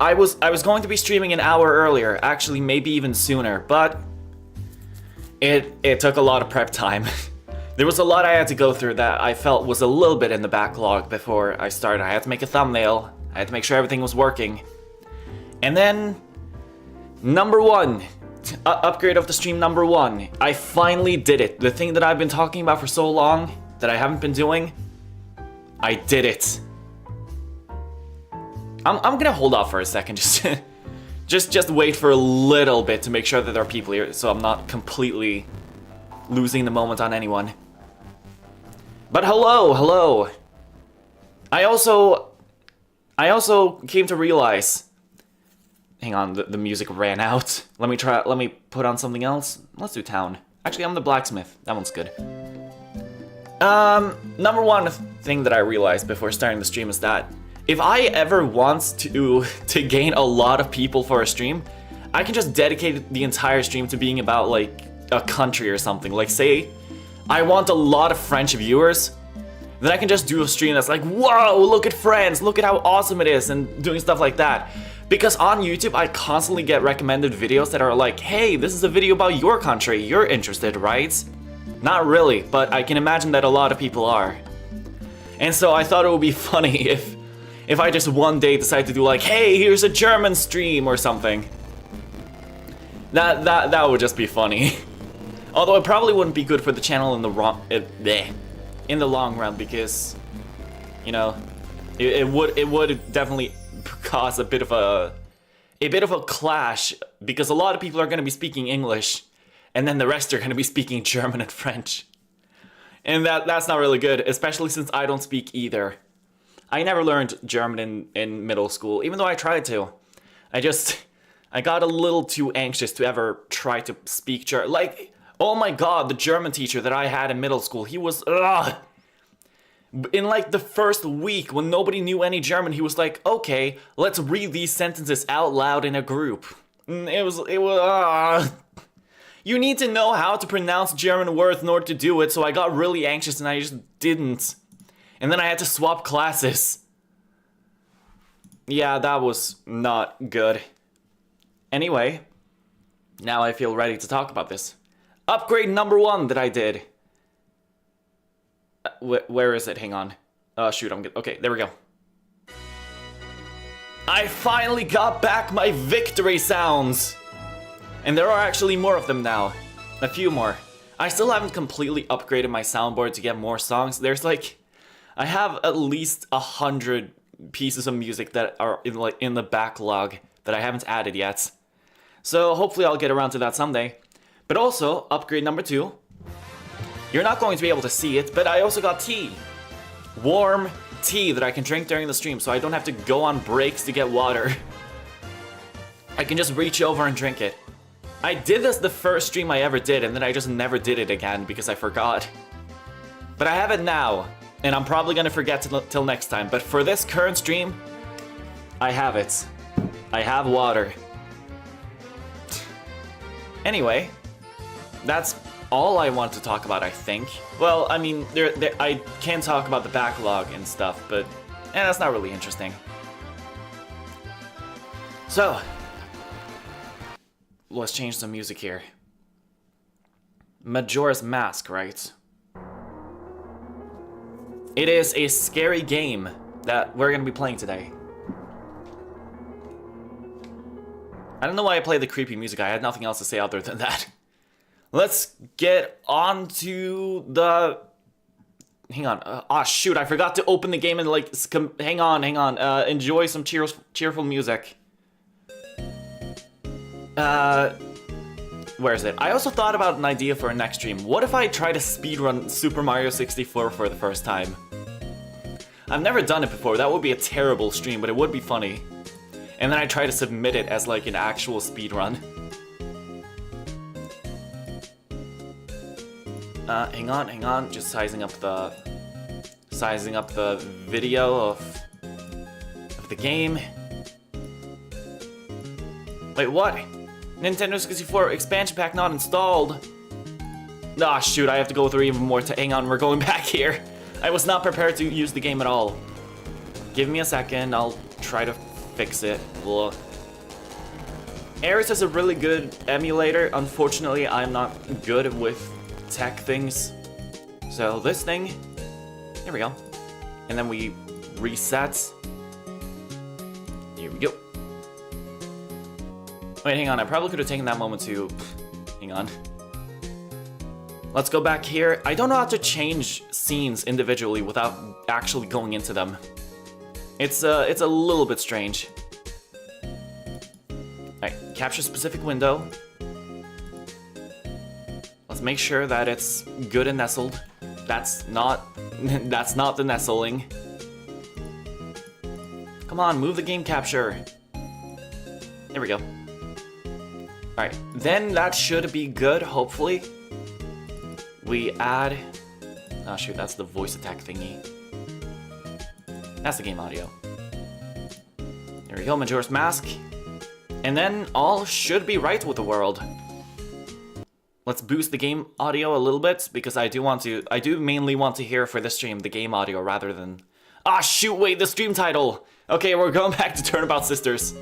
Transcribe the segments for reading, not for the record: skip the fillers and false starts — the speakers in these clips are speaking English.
I was going to be streaming an hour earlier, actually maybe even sooner, but it took a lot of prep time. There was a lot I had to go through that I felt was a little bit in the backlog before I started. I had to make a thumbnail, I had to make sure everything was working. And then, number one, upgrade of the stream number one. I finally did it. The thing that I've been talking about for so long that I haven't been doing, I did it. I'm gonna hold off for a second, just wait for a little bit to make sure that there are people here, so I'm not completely losing the moment on anyone. But hello. I also came to realize. Hang on, the music ran out. Let me put on something else. Let's do town. Actually, I'm the blacksmith. That one's good. Number one thing that I realized before starting the stream is that if I ever want to gain a lot of people for a stream, I can just dedicate the entire stream to being about like a country or something. Like say, I want a lot of French viewers, then I can just do a stream that's like, whoa, look at France, look at how awesome it is, and doing stuff like that. Because on YouTube, I constantly get recommended videos that are like, hey, this is a video about your country, you're interested, right? Not really, but I can imagine that a lot of people are. And so I thought it would be funny if I just one day decide to do like, hey, here's a German stream or something. That would just be funny. Although it probably wouldn't be good for the channel in the long run, because, you know, it would definitely cause a bit of a clash, because a lot of people are going to be speaking English, and then the rest are going to be speaking German and French. And that's not really good, especially since I don't speak either. I never learned German in middle school, even though I tried to. I got a little too anxious to ever try to speak German. Like, oh my god, the German teacher that I had in middle school, he was, in like the first week when nobody knew any German, he was like, okay, let's read these sentences out loud in a group. It was, you need to know how to pronounce German words in order to do it, so I got really anxious and I just didn't. And then I had to swap classes. Yeah, that was not good. Anyway, now I feel ready to talk about this. Upgrade number one that I did. Where is it? Hang on. Oh, shoot, I'm good. Okay, there we go. I finally got back my victory sounds! And there are actually more of them now. A few more. I still haven't completely upgraded my soundboard to get more songs. There's like, I have at least 100 pieces of music that are in the backlog that I haven't added yet. So hopefully I'll get around to that someday. But also, upgrade number two. You're not going to be able to see it, but I also got tea. Warm tea that I can drink during the stream, so I don't have to go on breaks to get water. I can just reach over and drink it. I did this the first stream I ever did, and then I just never did it again because I forgot. But I have it now, and I'm probably gonna forget till next time. But for this current stream, I have it. I have water. Anyway, that's all I want to talk about, I think. Well, I mean, I can talk about the backlog and stuff, but that's not really interesting. So, let's change some music here. Majora's Mask, right? It is a scary game that we're gonna be playing today. I don't know why I played the creepy music. I had nothing else to say other than that. Let's get on to the... Hang on. Oh, shoot. I forgot to open the game and, like... Hang on. Enjoy some cheerful music. Where is it? I also thought about an idea for a next stream. What if I try to speedrun Super Mario 64 for the first time? I've never done it before. That would be a terrible stream, but it would be funny. And then I try to submit it as like an actual speedrun. Hang on. Just sizing up the video of the game. Wait, what? Nintendo 64 expansion pack not installed. Ah, shoot, I have to go through even more to... Hang on, we're going back here. I was not prepared to use the game at all. Give me a second, I'll try to fix it. Ugh. Ares is a really good emulator. Unfortunately, I'm not good with tech things. So this thing, there we go. And then we reset. Here we go. Wait, hang on, I probably could have taken that moment to... Hang on. Let's go back here. I don't know how to change scenes individually without actually going into them. It's a little bit strange. Alright, capture specific window. Let's make sure that it's good and nestled. That's not the nestling. Come on, move the game capture. There we go. Alright, then that should be good, hopefully. We add... Oh shoot, that's the voice attack thingy. That's the game audio. There we go, Majora's Mask. And then all should be right with the world. Let's boost the game audio a little bit, because I do mainly want to hear for this stream the game audio rather than... Ah shoot, wait, the stream title! Okay, we're going back to Turnabout Sisters.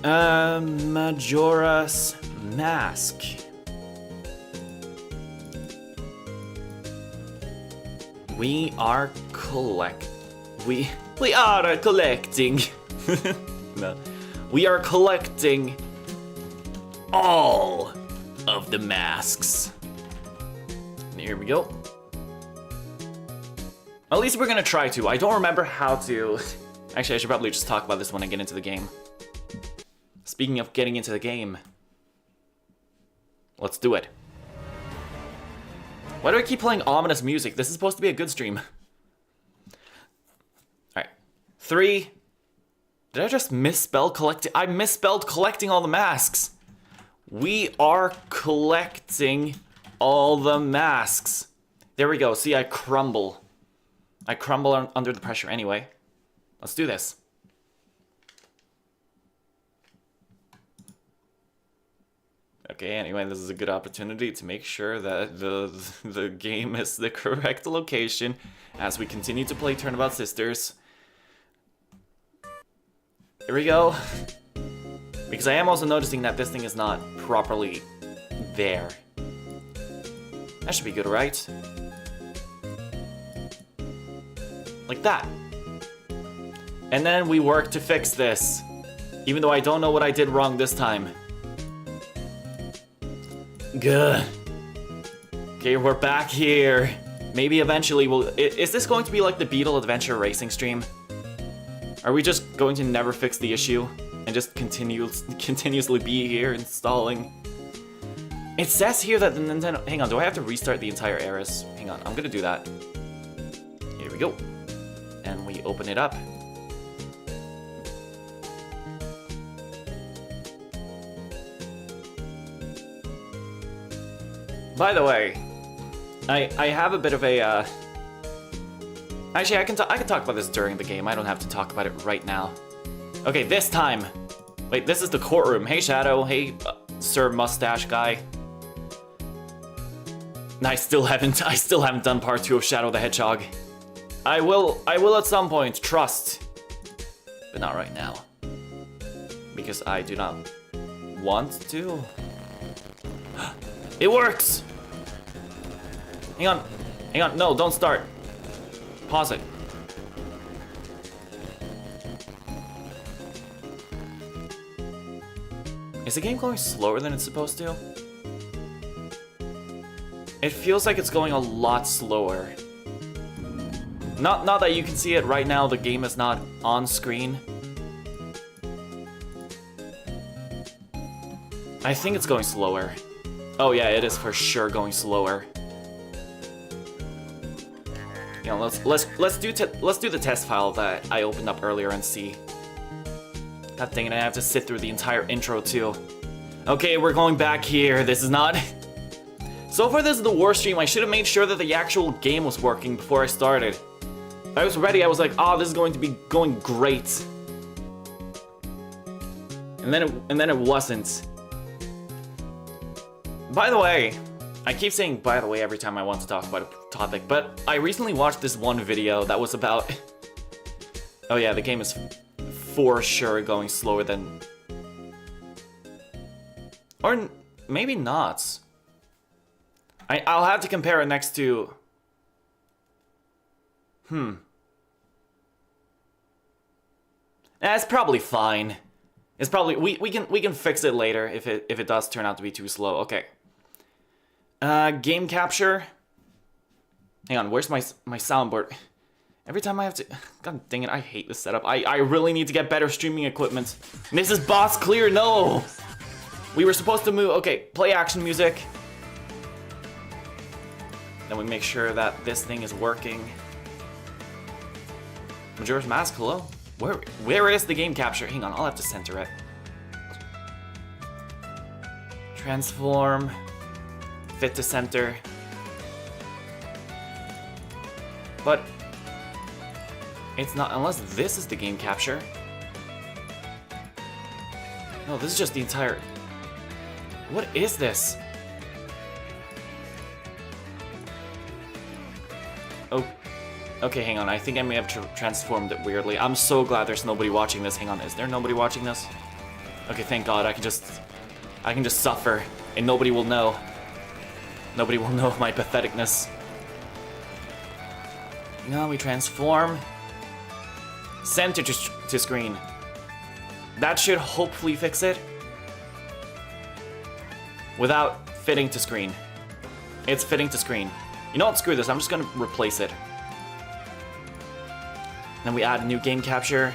Majora's Mask. We are collecting. No. We are collecting all of the masks. Here we go. At least we're gonna try to. I don't remember how to... Actually, I should probably just talk about this when I get into the game. Speaking of getting into the game, let's do it. Why do I keep playing ominous music? This is supposed to be a good stream. Alright. 3. Did I just misspell collecting? I misspelled collecting all the masks. We are collecting all the masks. There we go. See, I crumble. I crumble under the pressure anyway. Let's do this. Okay, anyway, this is a good opportunity to make sure that the game is the correct location as we continue to play Turnabout Sisters. Here we go. Because I am also noticing that this thing is not properly there. That should be good, right? Like that. And then we work to fix this. Even though I don't know what I did wrong this time. Good. Okay, we're back here. Maybe eventually we'll... Is this going to be like the Beetle Adventure Racing stream? Are we just going to never fix the issue? And just continuously be here installing? It says here that the Nintendo... Hang on, do I have to restart the entire Ares? Hang on, I'm gonna do that. Here we go. And we open it up. By the way, I have a bit of a, Actually, I can talk about this during the game. I don't have to talk about it right now. Okay, this time. Wait, this is the courtroom. Hey, Shadow. Hey, Sir Mustache Guy. I still haven't done part 2 of Shadow the Hedgehog. I will at some point, trust. But not right now. Because I do not want to. It works! Hang on, no, don't start. Pause it. Is the game going slower than it's supposed to? It feels like it's going a lot slower. Not that you can see it right now, the game is not on screen. I think it's going slower. Oh yeah, it is for sure going slower. You know, let's do the test file that I opened up earlier and see. God dang it, I have to sit through the entire intro too. Okay, we're going back here. This is not... So far, this is the worst stream. I should have made sure that the actual game was working before I started. I was ready. I was like, oh, this is going to be going great. And then it wasn't. By the way, I keep saying by the way every time I want to talk about a topic, but I recently watched this one video that was about... Oh yeah, the game is for sure going slower than... Or maybe not. I'll have to compare it next to... It's probably fine. It's probably... We can fix it later if it does turn out to be too slow. Okay. Game capture. Hang on, where's my soundboard? Every time I have to... God dang it, I hate this setup. I really need to get better streaming equipment. And this is boss clear, no! We were supposed to move... Okay, play action music. Then we make sure that this thing is working. Majora's Mask, hello? Where is the game capture? Hang on, I'll have to center it. Transform. Fit to center. But it's not, unless this is the game capture. No, this is just the entire... What is this? Oh, okay, hang on. I think I may have transformed it weirdly. I'm so glad there's nobody watching this. Hang on, is there nobody watching this? Okay, thank God. I can just suffer, and nobody will know. Nobody will know my patheticness. Now we transform. Center to screen. That should hopefully fix it. Without fitting to screen. It's fitting to screen. You know what? Screw this. I'm just gonna replace it. Then we add a new game capture.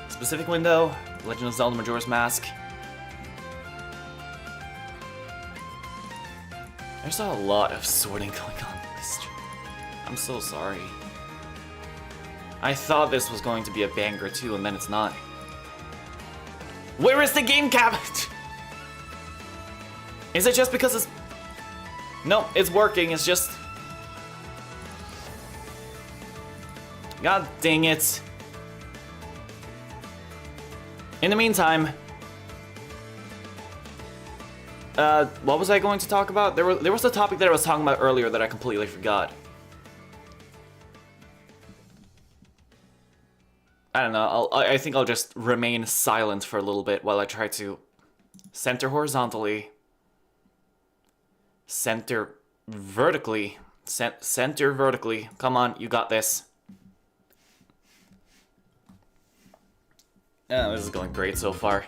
Specific window. Legend of Zelda Majora's Mask. There's a lot of sorting going on in this stream. I'm so sorry. I thought this was going to be a banger too, and then it's not. Where is the game cap? Is it just because it's... No, it's working, it's just... God dang it. In the meantime... what was I going to talk about? There was a topic that I was talking about earlier that I completely forgot. I don't know, I think I'll just remain silent for a little bit while I try to center horizontally. Center vertically. Center vertically. Come on, you got this. Oh, this is going great so far.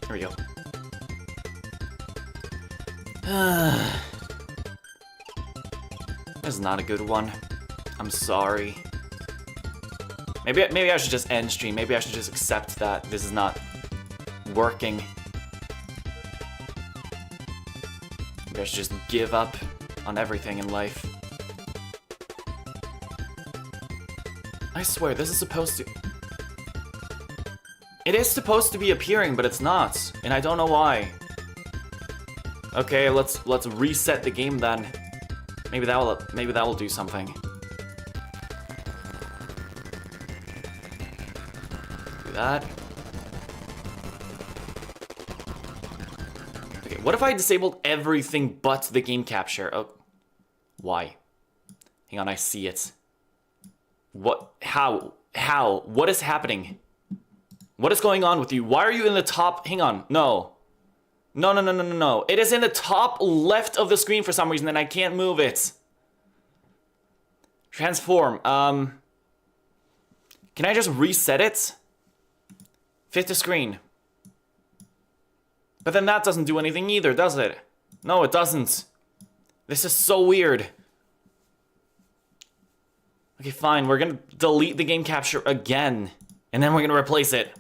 Here we go. This is not a good one. I'm sorry. Maybe I should just end stream. Maybe I should just accept that this is not working. Maybe I should just give up on everything in life. I swear, this is supposed to... It is supposed to be appearing, but it's not. And I don't know why. Okay, let's reset the game then. Maybe that will do something. Do that. Okay, what if I disabled everything but the game capture? Oh, why? Hang on, I see it. What? How? How? What is happening? What is going on with you? Why are you in the top? Hang on, no. No. It is in the top left of the screen for some reason and I can't move it. Transform. Can I just reset it? Fit to screen. But then that doesn't do anything either, does it? No, it doesn't. This is so weird. Okay, fine. We're gonna delete the game capture again. And then we're gonna replace it.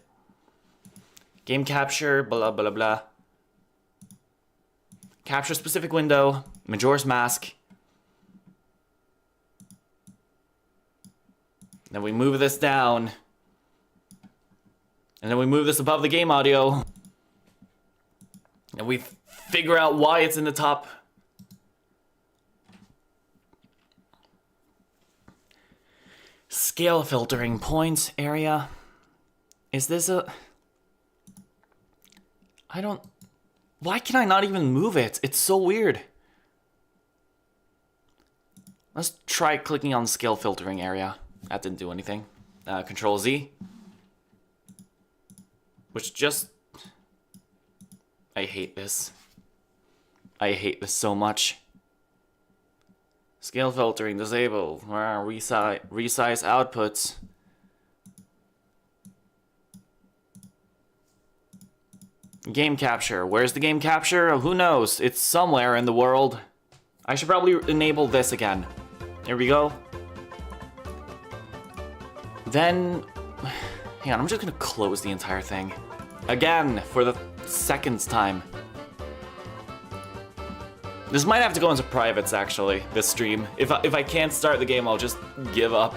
Game capture, blah, blah, blah. Capture specific window. Majora's Mask. Then we move this down. And then we move this above the game audio. And we figure out why it's in the top. Scale filtering point area. Is this a... Why can I not even move it? It's so weird. Let's try clicking on the scale filtering area. That didn't do anything. Control Z. Which just... I hate this. I hate this so much. Scale filtering disabled. Resize outputs. Game capture. Where's the game capture? Who knows? It's somewhere in the world. I should probably enable this again. Here we go. Then... Hang on, I'm just gonna close the entire thing. Again, for the second time. This might have to go into privates, actually, this stream. If I can't start the game, I'll just give up.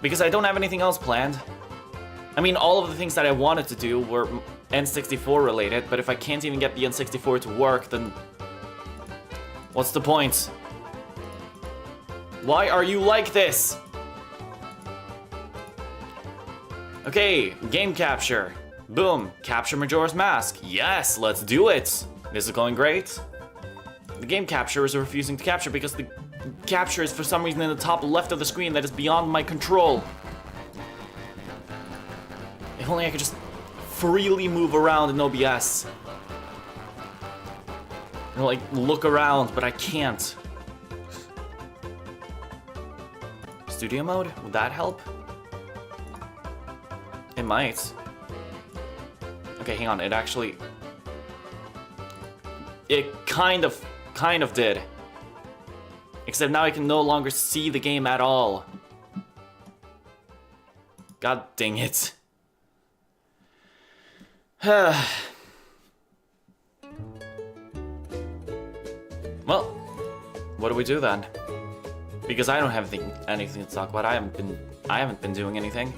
Because I don't have anything else planned. I mean, all of the things that I wanted to do were N64 related, but if I can't even get the N64 to work, then... what's the point? Why are you like this? Okay, game capture. Boom, capture Majora's Mask. Yes, let's do it. This is going great. The game capture is refusing to capture because the capture is for some reason in the top left of the screen that is beyond my control. If only I could just freely move around in OBS. You know, like, look around, but I can't. Studio mode? Would that help? It might. Okay, hang on, it actually... It kind of did. Except now I can no longer see the game at all. God dang it. Well, what do we do then? Because I don't have anything to talk about. I haven't been doing anything.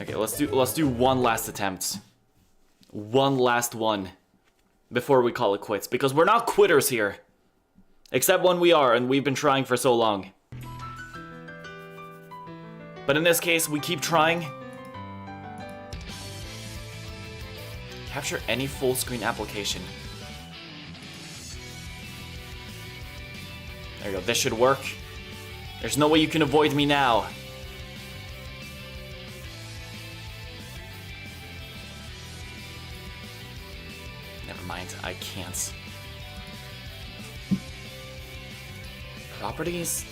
Okay, let's do one last attempt. One last one before we call it quits, because we're not quitters here. Except when we are, and we've been trying for so long. But in this case, we keep trying. Capture any full screen application. There you go, this should work. There's no way you can avoid me now. Never mind, I can't. Properties?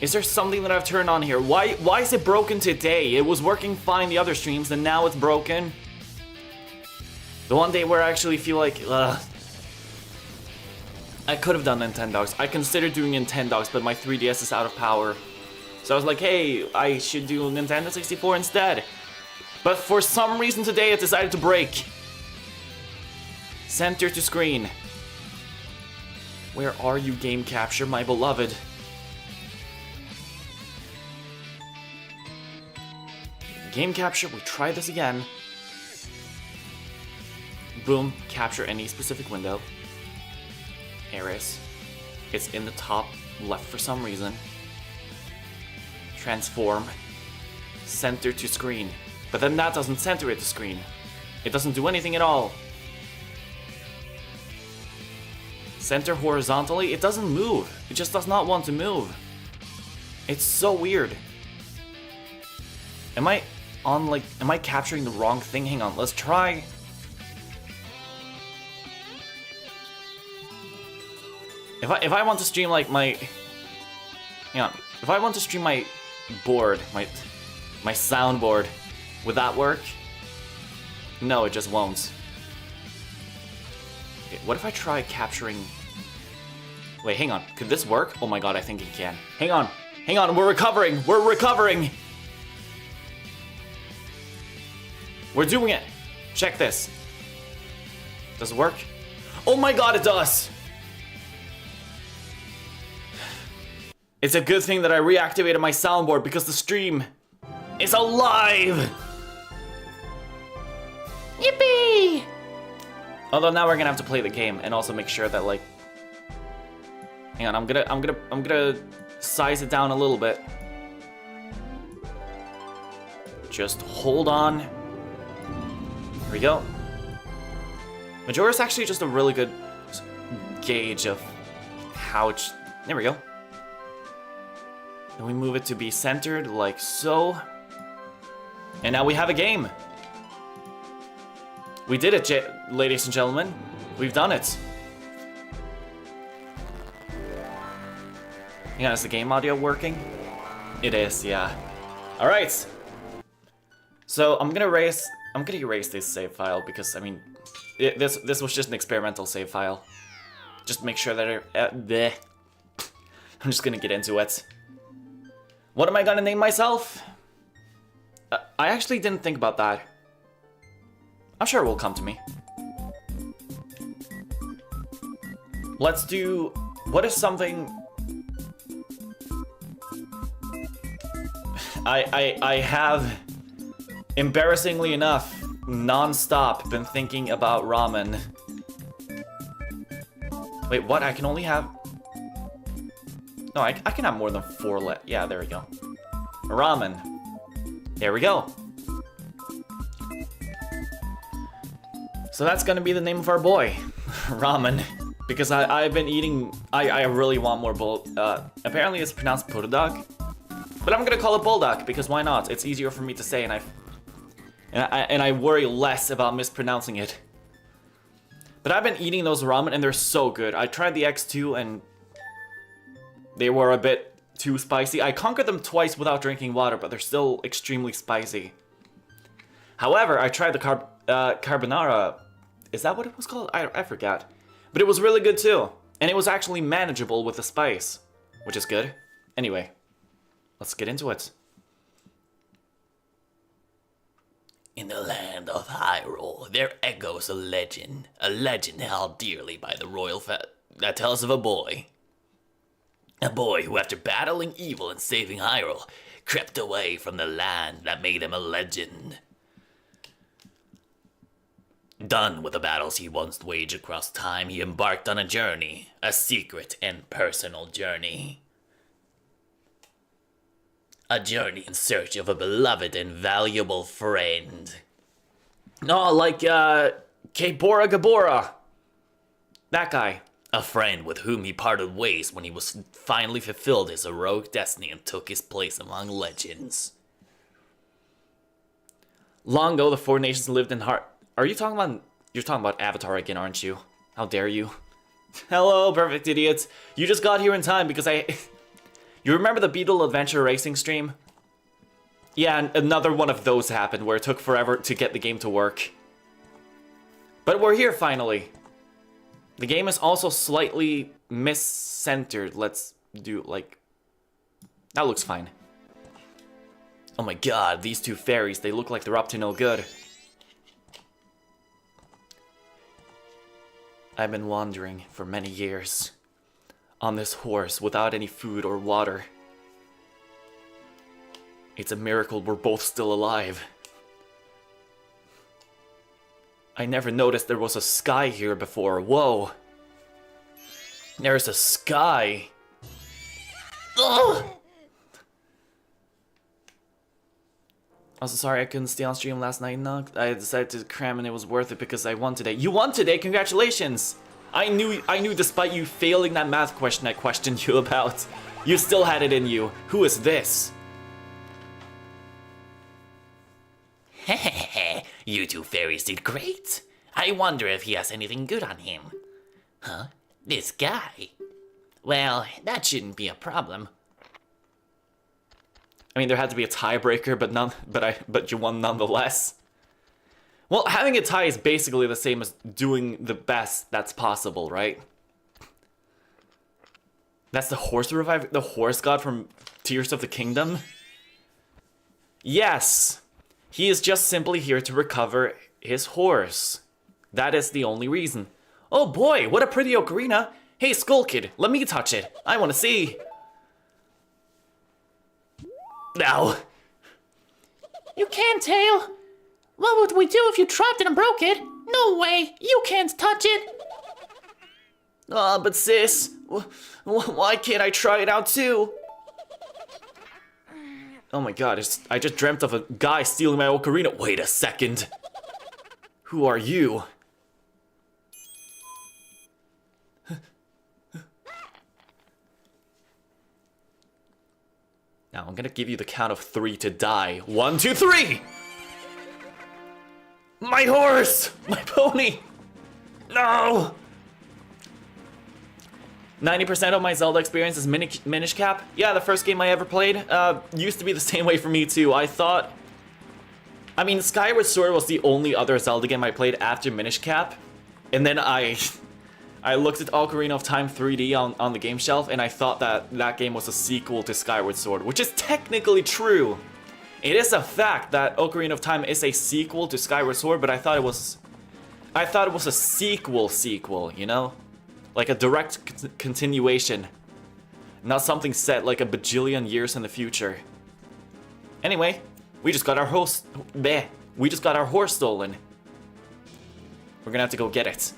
Is there something that I've turned on here? Why is it broken today? It was working fine the other streams, and now it's broken. The one day where I actually feel like, I could have done Nintendogs. I considered doing Nintendogs, but my 3DS is out of power. So I was like, hey, I should do Nintendo 64 instead. But for some reason today it decided to break. Center to screen. Where are you, game capture, my beloved? Game capture, we try this again. Boom, capture any specific window. Eris. It's in the top left for some reason. Transform. Center to screen. But then that doesn't center it to screen. It doesn't do anything at all. Center horizontally, it doesn't move. It just does not want to move. It's so weird. Am I capturing the wrong thing? Hang on, let's try. If I want to stream like my... Hang on. If I want to stream my board, my soundboard, would that work? No, it just won't. Okay, what if I try capturing... Wait, hang on. Could this work? Oh my god, I think it can. Hang on. Hang on, we're recovering! We're recovering! We're doing it! Check this. Does it work? Oh my god, it does! It's a good thing that I reactivated my soundboard because the stream is alive! Yippee! Although now we're gonna have to play the game and also make sure that, like... Hang on, I'm gonna size it down a little bit. Just hold on. Here we go. Majora is actually just a really good gauge of how it's... There we go. Then we move it to be centered like so. And now we have a game. We did it, ladies and gentlemen. We've done it. Yeah, is the game audio working? It is, yeah. All right. So I'm gonna erase this save file because I mean, this was just an experimental save file. Just make sure that I'm just gonna get into it. What am I gonna name myself? I actually didn't think about that. I'm sure it will come to me. Let's do... What is something... I have, embarrassingly enough, non-stop been thinking about ramen. Wait, what? I can only have... No, I can have more than 4 Yeah, there we go. Ramen. There we go. So that's gonna be the name of our boy. Ramen. Because I've been eating... I really want more apparently it's pronounced Bulldog. But I'm gonna call it Bulldog, because why not? It's easier for me to say, and I worry less about mispronouncing it. But I've been eating those ramen, and they're so good. I tried the X2, and they were a bit too spicy. I conquered them twice without drinking water, but they're still extremely spicy. However, I tried the carbonara. Is that what it was called? I forgot. But it was really good too. And it was actually manageable with the spice, which is good. Anyway, let's get into it. In the land of Hyrule, there echoes a legend held dearly by the royal that tells of a boy. A boy who, after battling evil and saving Hyrule, crept away from the land that made him a legend. Done with the battles he once waged across time, he embarked on a journey, a secret and personal journey. A journey in search of a beloved and valuable friend. Oh, like, Bora Gabora. That guy. A friend with whom he parted ways when he was finally fulfilled his heroic destiny and took his place among legends. Long ago, the 4 nations lived in You're talking about Avatar again, aren't you? How dare you? Hello, perfect idiots. You just got here in time because You remember the Beetle Adventure Racing stream? Yeah, and another one of those happened where it took forever to get the game to work. But we're here finally. The game is also slightly mis-centered. Let's do, like... That looks fine. Oh my god, these 2 fairies, they look like they're up to no good. I've been wandering for many years on this horse without any food or water. It's a miracle we're both still alive. I never noticed there was a sky here before. Whoa. There's a sky. Ugh. I'm so sorry I couldn't stay on stream last night, Nug. I decided to cram and it was worth it because I won today. You won today, congratulations! I knew despite you failing that math question I questioned you about, you still had it in you. Who is this? Hehehe, you 2 fairies did great. I wonder if he has anything good on him. Huh? This guy? Well, that shouldn't be a problem. I mean, there had to be a tiebreaker, but you won nonetheless. Well, having a tie is basically the same as doing the best that's possible, right? That's the horse revive, the horse god from Tears of the Kingdom? Yes! He is just simply here to recover his horse. That is the only reason. Oh boy, what a pretty ocarina! Hey, Skull Kid, let me touch it. I want to see. Now. You can't, Tail. What would we do if you dropped it and broke it? No way, you can't touch it. But sis, why can't I try it out too? Oh my god, I just dreamt of a guy stealing my ocarina. Wait a second. Who are you? Now I'm gonna give you the count of 3 to die. 1, 2, 3! My horse! My pony! No! 90% of my Zelda experience is Minish Cap. Yeah, the first game I ever played used to be the same way for me too. I mean, Skyward Sword was the only other Zelda game I played after Minish Cap. And then I looked at Ocarina of Time 3D on the game shelf, and I thought that game was a sequel to Skyward Sword, which is technically true. It is a fact that Ocarina of Time is a sequel to Skyward Sword, but I thought it was a sequel, you know? Like a direct continuation. Not something set like a bajillion years in the future. Anyway, we just got our horse stolen. We're gonna have to go get it.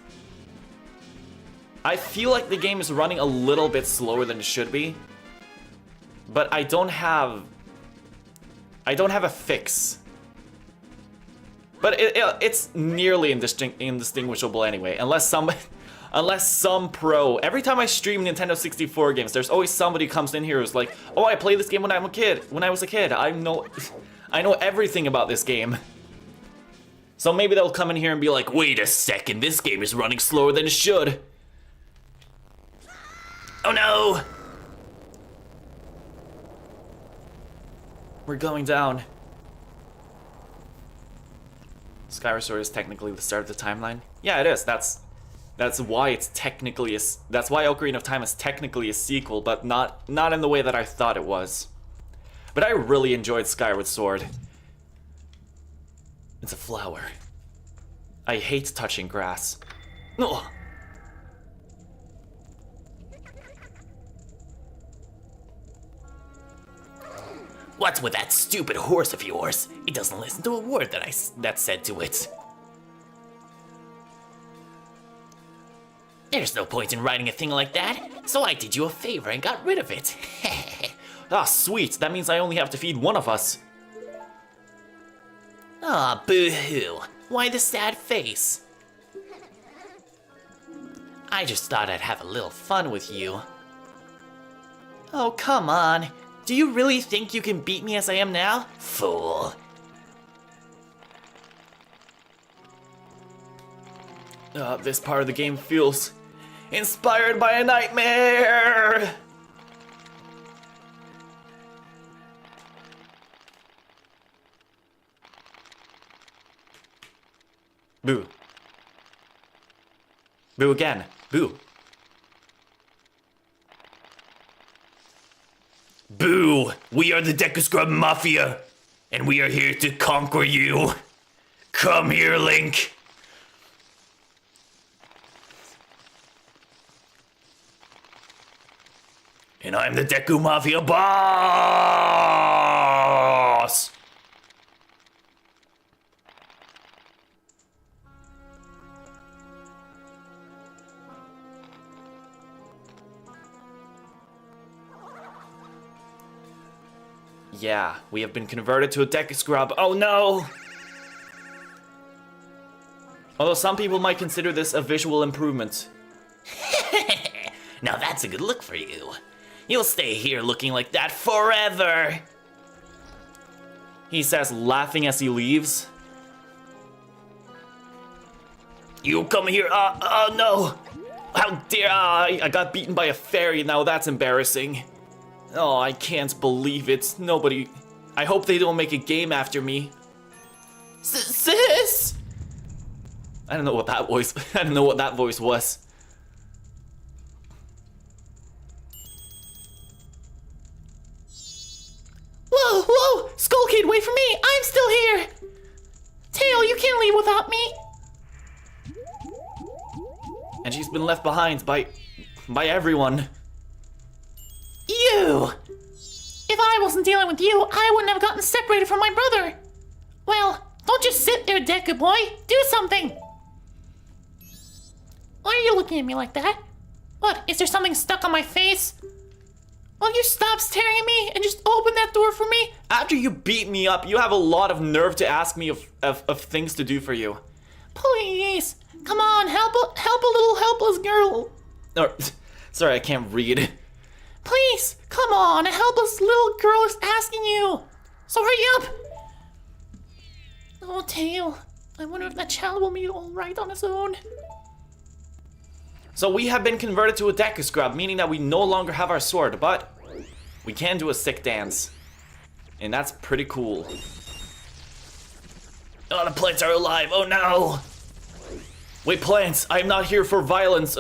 I feel like the game is running a little bit slower than it should be. But I don't have a fix. But it's nearly indistinguishable anyway, unless some pro. Every time I stream Nintendo 64 games, there's always somebody who comes in here who's like, "Oh, I played this game when I was a kid. I know everything about this game." So maybe they'll come in here and be like, "Wait a second, this game is running slower than it should." Oh no! We're going down. Skyward Sword is technically the start of the timeline. Yeah, it is. That's why it's technically that's why Ocarina of Time is technically a sequel, but not in the way that I thought it was. But I really enjoyed Skyward Sword. It's a flower. I hate touching grass. Ugh. What's with that stupid horse of yours? It doesn't listen to a word that's said to it. There's no point in riding a thing like that, so I did you a favor and got rid of it. Ah, sweet. That means I only have to feed one of us. Aw, boo-hoo. Why the sad face? I just thought I'd have a little fun with you. Oh, come on. Do you really think you can beat me as I am now? Fool. This part of the game feels inspired by a nightmare! Boo. Boo again. Boo. Boo! We are the Deku Scrub Mafia, and we are here to conquer you. Come here, Link. And I'm the Deku Mafia boss! Yeah, we have been converted to a Deku Scrub. Oh no! Although some people might consider this a visual improvement. Now that's a good look for you. You'll stay here looking like that forever! He says, laughing as he leaves. You come here, no! How dare I got beaten by a fairy, now that's embarrassing. Oh, I can't believe it. Nobody... I hope they don't make a game after me. Sis! I don't know what that voice... I don't know what that voice was. Whoa, whoa! Skull Kid, wait for me! I'm still here! Tail, you can't leave without me! And she's been left behind by everyone. You! If I wasn't dealing with you, I wouldn't have gotten separated from my brother. Well, don't just sit there, Deku boy. Do something. Why are you looking at me like that? What, is there something stuck on my face? Will you stop staring at me and just open that door for me? After you beat me up, you have a lot of nerve to ask me of things to do for you. Please, come on, help a little helpless girl. Or, sorry, I can't read. Please, come on, a helpless little girl is asking you. So hurry up. Oh, Tail, I wonder if that child will be all right on his own. So we have been converted to a Deku Scrub, meaning that we no longer have our sword, but we can do a sick dance. And that's pretty cool. Oh, the plants are alive. Oh no. Wait, plants, I am not here for violence.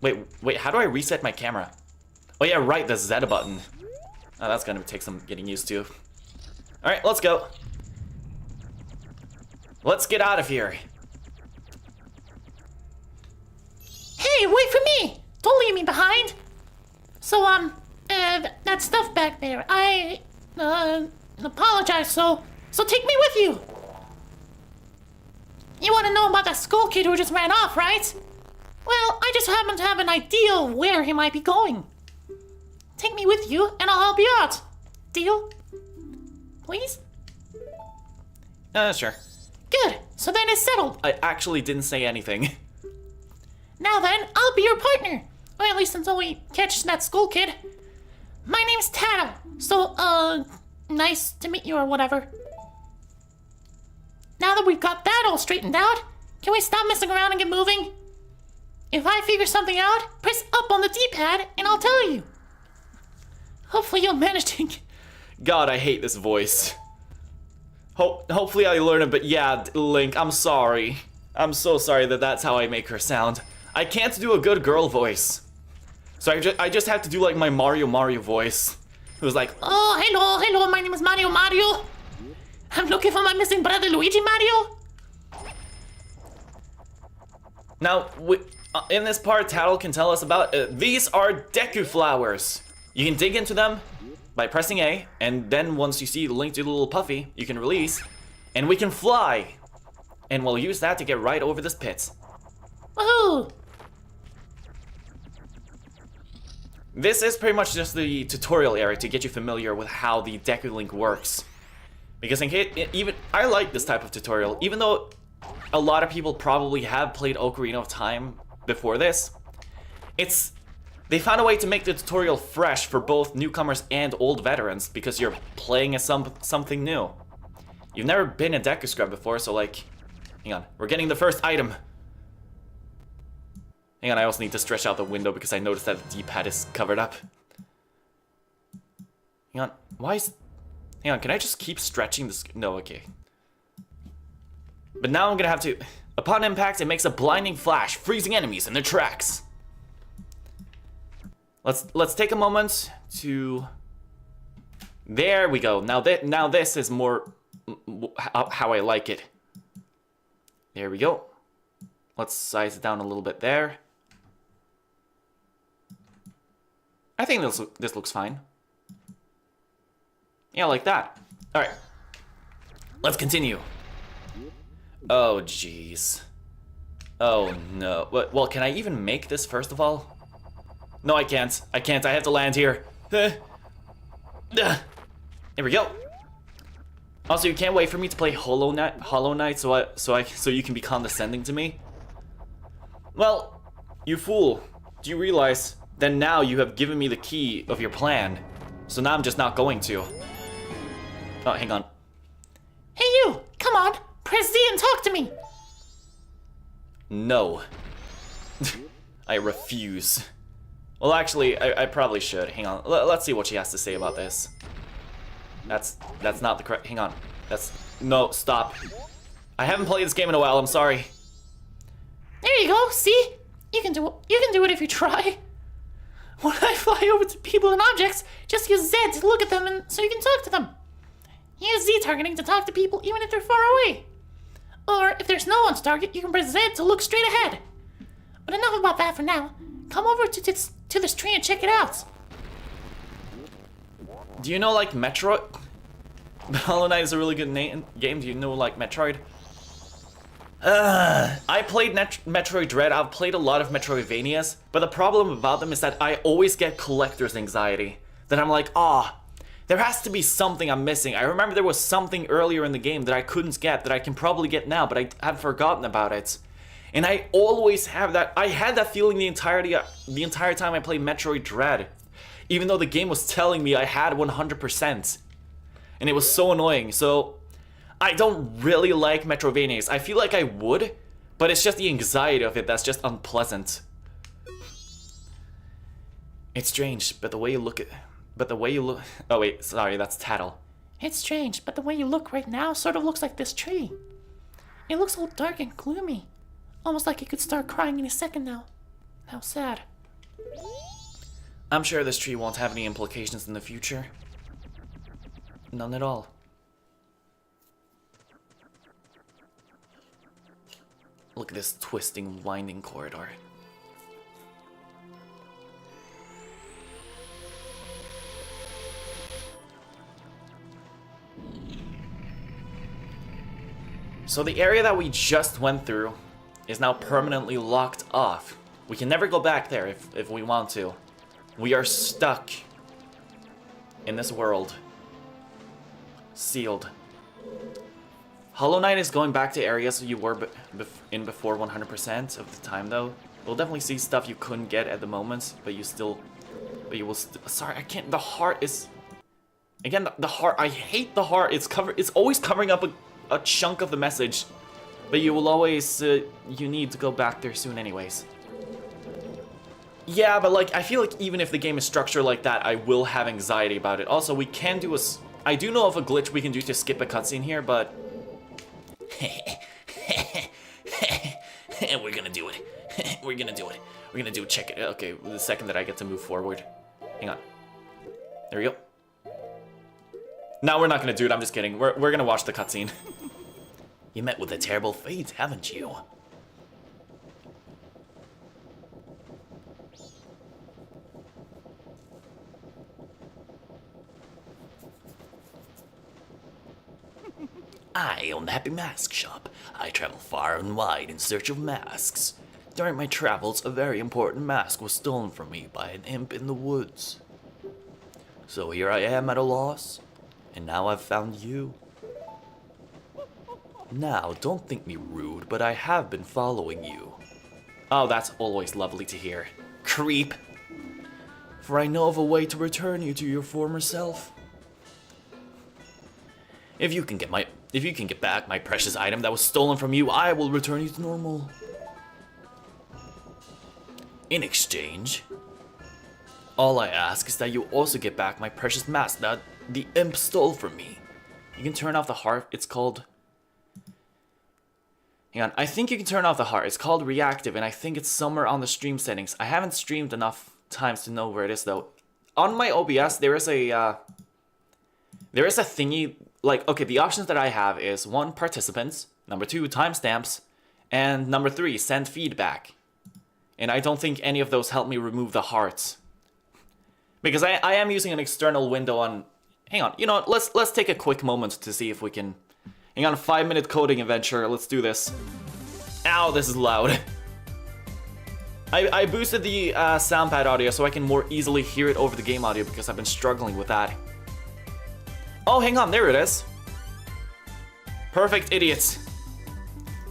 Wait, how do I reset my camera? Oh yeah, right, the Z button. Oh, that's gonna take some getting used to. Alright, let's go. Let's get out of here. Hey, wait for me! Don't leave me behind. So, that stuff back there, I, apologize, so take me with you. You want to know about that school kid who just ran off, right? Well, I just happen to have an idea of where he might be going. Take me with you, and I'll help you out. Deal? Please? Sure. Good, so then it's settled. I actually didn't say anything. Now then, I'll be your partner. Or at least until we catch that school kid. My name's Tata, so, nice to meet you or whatever. Now that we've got that all straightened out, can we stop messing around and get moving? If I figure something out, press up on the D-pad and I'll tell you. Hopefully you'll manage to... God, I hate this voice. Hopefully I learn it, but yeah, Link, I'm sorry. I'm so sorry that that's how I make her sound. I can't do a good girl voice. So I just have to do like my Mario voice. It was like, Oh, hello, my name is Mario. I'm looking for my missing brother Luigi Mario. now, in this part, Tattle can tell us about, these are Deku flowers. You can dig into them by pressing A, and then once you see the link to the little puffy, you can release, and we can fly. And we'll use that to get right over this pit. Woohoo! This is pretty much just the tutorial area to get you familiar with how the Deku Link works. Because in case, I like this type of tutorial, even though a lot of people probably have played Ocarina of Time before this. They found a way to make the tutorial fresh for both newcomers and old veterans because you're playing as something new. You've never been a Deku Scrub before, so like, hang on, we're getting the first item. Hang on, I also need to stretch out the window because I noticed that the D-pad is covered up. Hang on, hang on, can I just keep stretching this? No, okay. But now I'm gonna have to... Upon impact, it makes a blinding flash, freezing enemies in their tracks. Let's take a moment to... There we go. Now this is more how I like it. There we go. Let's size it down a little bit there. I think this looks fine. Yeah, like that. All right. Let's continue. Oh, jeez. Oh, no. Well, can I even make this, first of all? No, I can't. I have to land here. There we go. Also, you can't wait for me to play Hollow Knight so you can be condescending to me. Well, you fool. Do you realize that now you have given me the key of your plan? So now I'm just not going to. Oh, hang on. Hey you, come on, press Z and talk to me. No. I refuse. Well, actually, I probably should. Hang on. Let's see what she has to say about this. That's not the correct... Hang on. No, stop. I haven't played this game in a while, I'm sorry. There you go, see? You can do it if you try. When I fly over to people and objects, just use Z to look at them and so you can talk to them. Use Z targeting to talk to people even if they're far away. Or if there's no one to target, you can press Z to look straight ahead. But enough about that for now. Come over to this tree and check it out. Do you know, like, Metroid? Hollow Knight is a really good game. Do you know, like, Metroid? I played Metroid Dread. I've played a lot of Metroidvanias, but the problem about them is that I always get collector's anxiety. That I'm like, there has to be something I'm missing. I remember there was something earlier in the game that I couldn't get that I can probably get now, but I have forgotten about it. And I always have that. I had that feeling the entire time I played Metroid Dread, even though the game was telling me I had 100%. And it was so annoying. So I don't really like Metroidvanias. I feel like I would, but it's just the anxiety of it that's just unpleasant. It's strange, but the way you look at... Oh wait, sorry, that's Tattle. It's strange, but the way you look right now sort of looks like this tree. It looks all dark and gloomy. Almost like it could start crying any second now. How sad. I'm sure this tree won't have any implications in the future. None at all. Look at this twisting, winding corridor. So the area that we just went through is now permanently locked off. We can never go back there if we want to. We are stuck in this world. Sealed. Hollow Knight is going back to areas you were in before 100% of the time, though. We'll definitely see stuff you couldn't get at the moment, but you will. Sorry, I can't. The heart is. Again, the heart. I hate the heart. It's always covering up a chunk of the message, but you will always. You need to go back there soon, anyways. Yeah, but like, I feel like even if the game is structured like that, I will have anxiety about it. Also, we can do I do know of a glitch we can do to skip a cutscene here, but. We're gonna do it. We're gonna do it. We're gonna do it. Check it. Okay, the second that I get to move forward. Hang on. There we go. No, we're not gonna do it. I'm just kidding. We're gonna watch the cutscene. You met with a terrible fate, haven't you? I own the Happy Mask Shop. I travel far and wide in search of masks. During my travels, a very important mask was stolen from me by an imp in the woods. So here I am at a loss, and now I've found you. Now, don't think me rude, but I have been following you. Oh, that's always lovely to hear. Creep. For I know of a way to return you to your former self. If you can get back my precious item that was stolen from you, I will return you to normal. In exchange, all I ask is that you also get back my precious mask that the imp stole from me. You can turn off the heart. It's called... Hang on. I think you can turn off the heart. It's called reactive, and I think it's somewhere on the stream settings. I haven't streamed enough times to know where it is, though. On my OBS, there is a thingy... Like, okay, the options that I have is 1, participants, number 2, timestamps, and number 3, send feedback. And I don't think any of those help me remove the hearts. Because I am using an external window on... Hang on, you know what, let's take a quick moment to see if we can... Hang on, a 5-minute coding adventure, let's do this. Ow, this is loud. I boosted the soundpad audio so I can more easily hear it over the game audio because I've been struggling with that. Oh, hang on, there it is. Perfect, idiots.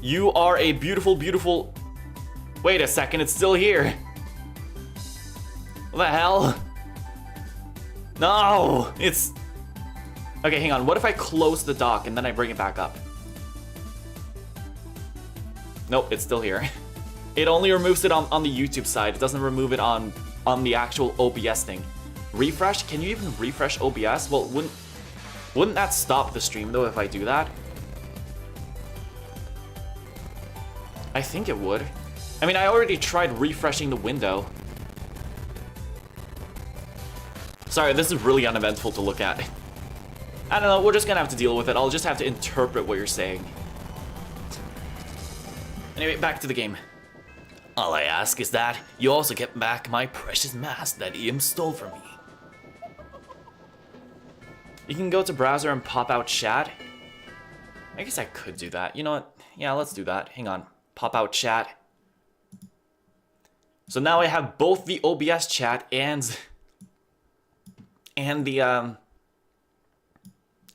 You are a beautiful, beautiful... Wait a second, it's still here. What the hell? No, it's... Okay, hang on, what if I close the dock and then I bring it back up? Nope, it's still here. It only removes it on the YouTube side. It doesn't remove it on the actual OBS thing. Refresh? Can you even refresh OBS? Well, wouldn't that stop the stream, though, if I do that? I think it would. I mean, I already tried refreshing the window. Sorry, this is really uneventful to look at. I don't know, we're just gonna have to deal with it. I'll just have to interpret what you're saying. Anyway, back to the game. All I ask is that you also get back my precious mask that Ian stole from me. You can go to browser and pop out chat. I guess I could do that. You know what? Yeah, let's do that. Hang on. Pop out chat. So now I have both the OBS chat and the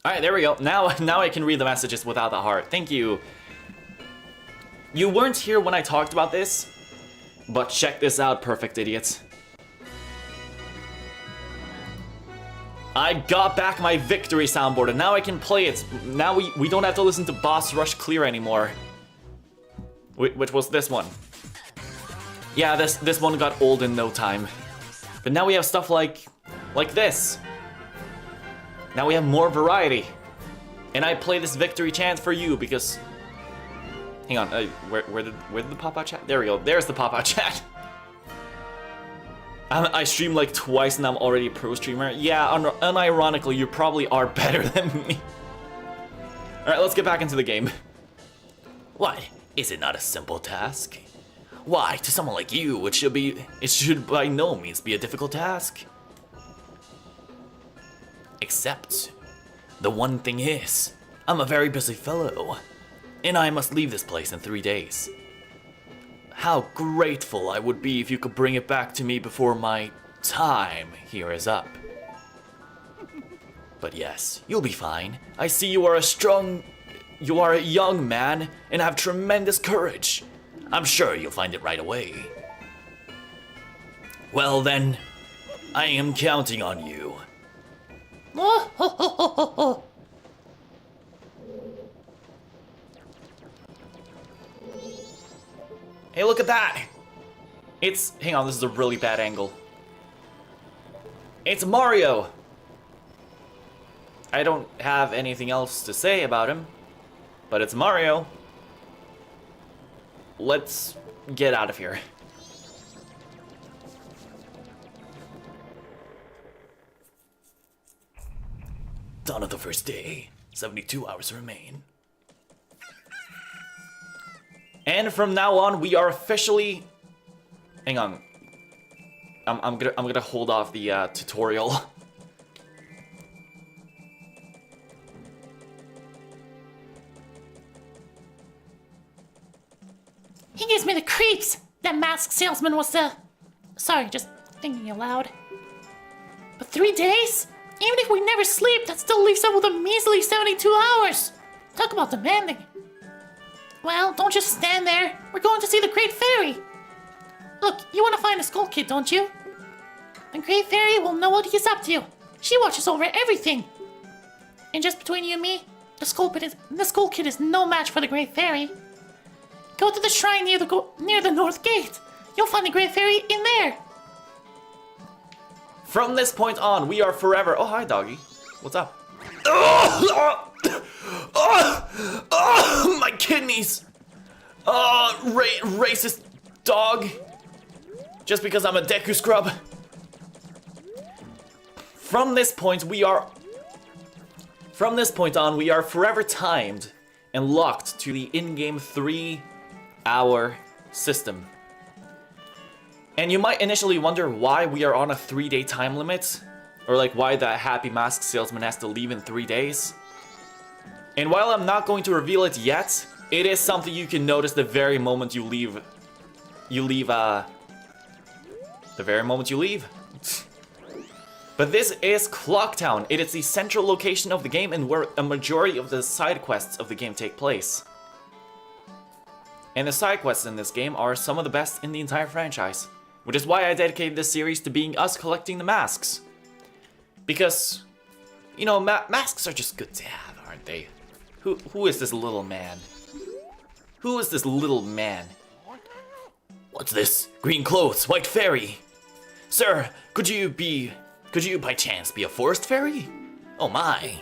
Alright, there we go. Now I can read the messages without the heart. Thank you. You weren't here when I talked about this, but check this out, perfect idiots. I got back my victory soundboard and now I can play it. Now we don't have to listen to Boss Rush Clear anymore. Which was this one. Yeah, this one got old in no time. But now we have stuff like this. Now we have more variety. And I play this victory chant for you because... Hang on, where did the pop-out chat? There we go, there's the pop-out chat. I stream like twice and I'm already a pro streamer. Yeah, unironically, you probably are better than me. Alright, let's get back into the game. Why, is it not a simple task? Why, to someone like you, it should by no means be a difficult task. Except, the one thing is, I'm a very busy fellow, and I must leave this place in 3 days. How grateful I would be if you could bring it back to me before my time here is up. But yes, you'll be fine. I see you are a young man and have tremendous courage. I'm sure you'll find it right away. Well then, I am counting on you. Hey, look at that! Hang on, this is a really bad angle. It's Mario! I don't have anything else to say about him, but it's Mario. Let's get out of here. Dawn of the first day. 72 hours remain. And from now on, we are officially... Hang on. I'm gonna hold off the tutorial. He gives me the creeps! That masked salesman was the... Sorry, just thinking aloud. But 3 days? Even if we never sleep, that still leaves us with a measly 72 hours! Talk about demanding. Well, don't just stand there. We're going to see the Great Fairy. Look, you want to find the Skull Kid, don't you? The Great Fairy will know what he's up to. She watches over everything. And just between you and me, the Skull Kid is no match for the Great Fairy. Go to the shrine near the North Gate. You'll find the Great Fairy in there. From this point on, we are forever... Oh, hi, doggy. What's up? My kidneys! Racist dog! Just because I'm a Deku scrub. From this point on, we are forever timed and locked to the in-game 3-hour system. And you might initially wonder why we are on a 3-day time limit, or like why the happy mask salesman has to leave in 3 days. And while I'm not going to reveal it yet, it is something you can notice the very moment you leave. The very moment you leave. But this is Clocktown. It is the central location of the game and where a majority of the side quests of the game take place. And the side quests in this game are some of the best in the entire franchise. Which is why I dedicated this series to being us collecting the masks. Because, you know, masks are just good to have, aren't they? Who is this little man? Who is this little man? What's this? Green clothes, white fairy. Sir, could you by chance be a forest fairy? Oh my.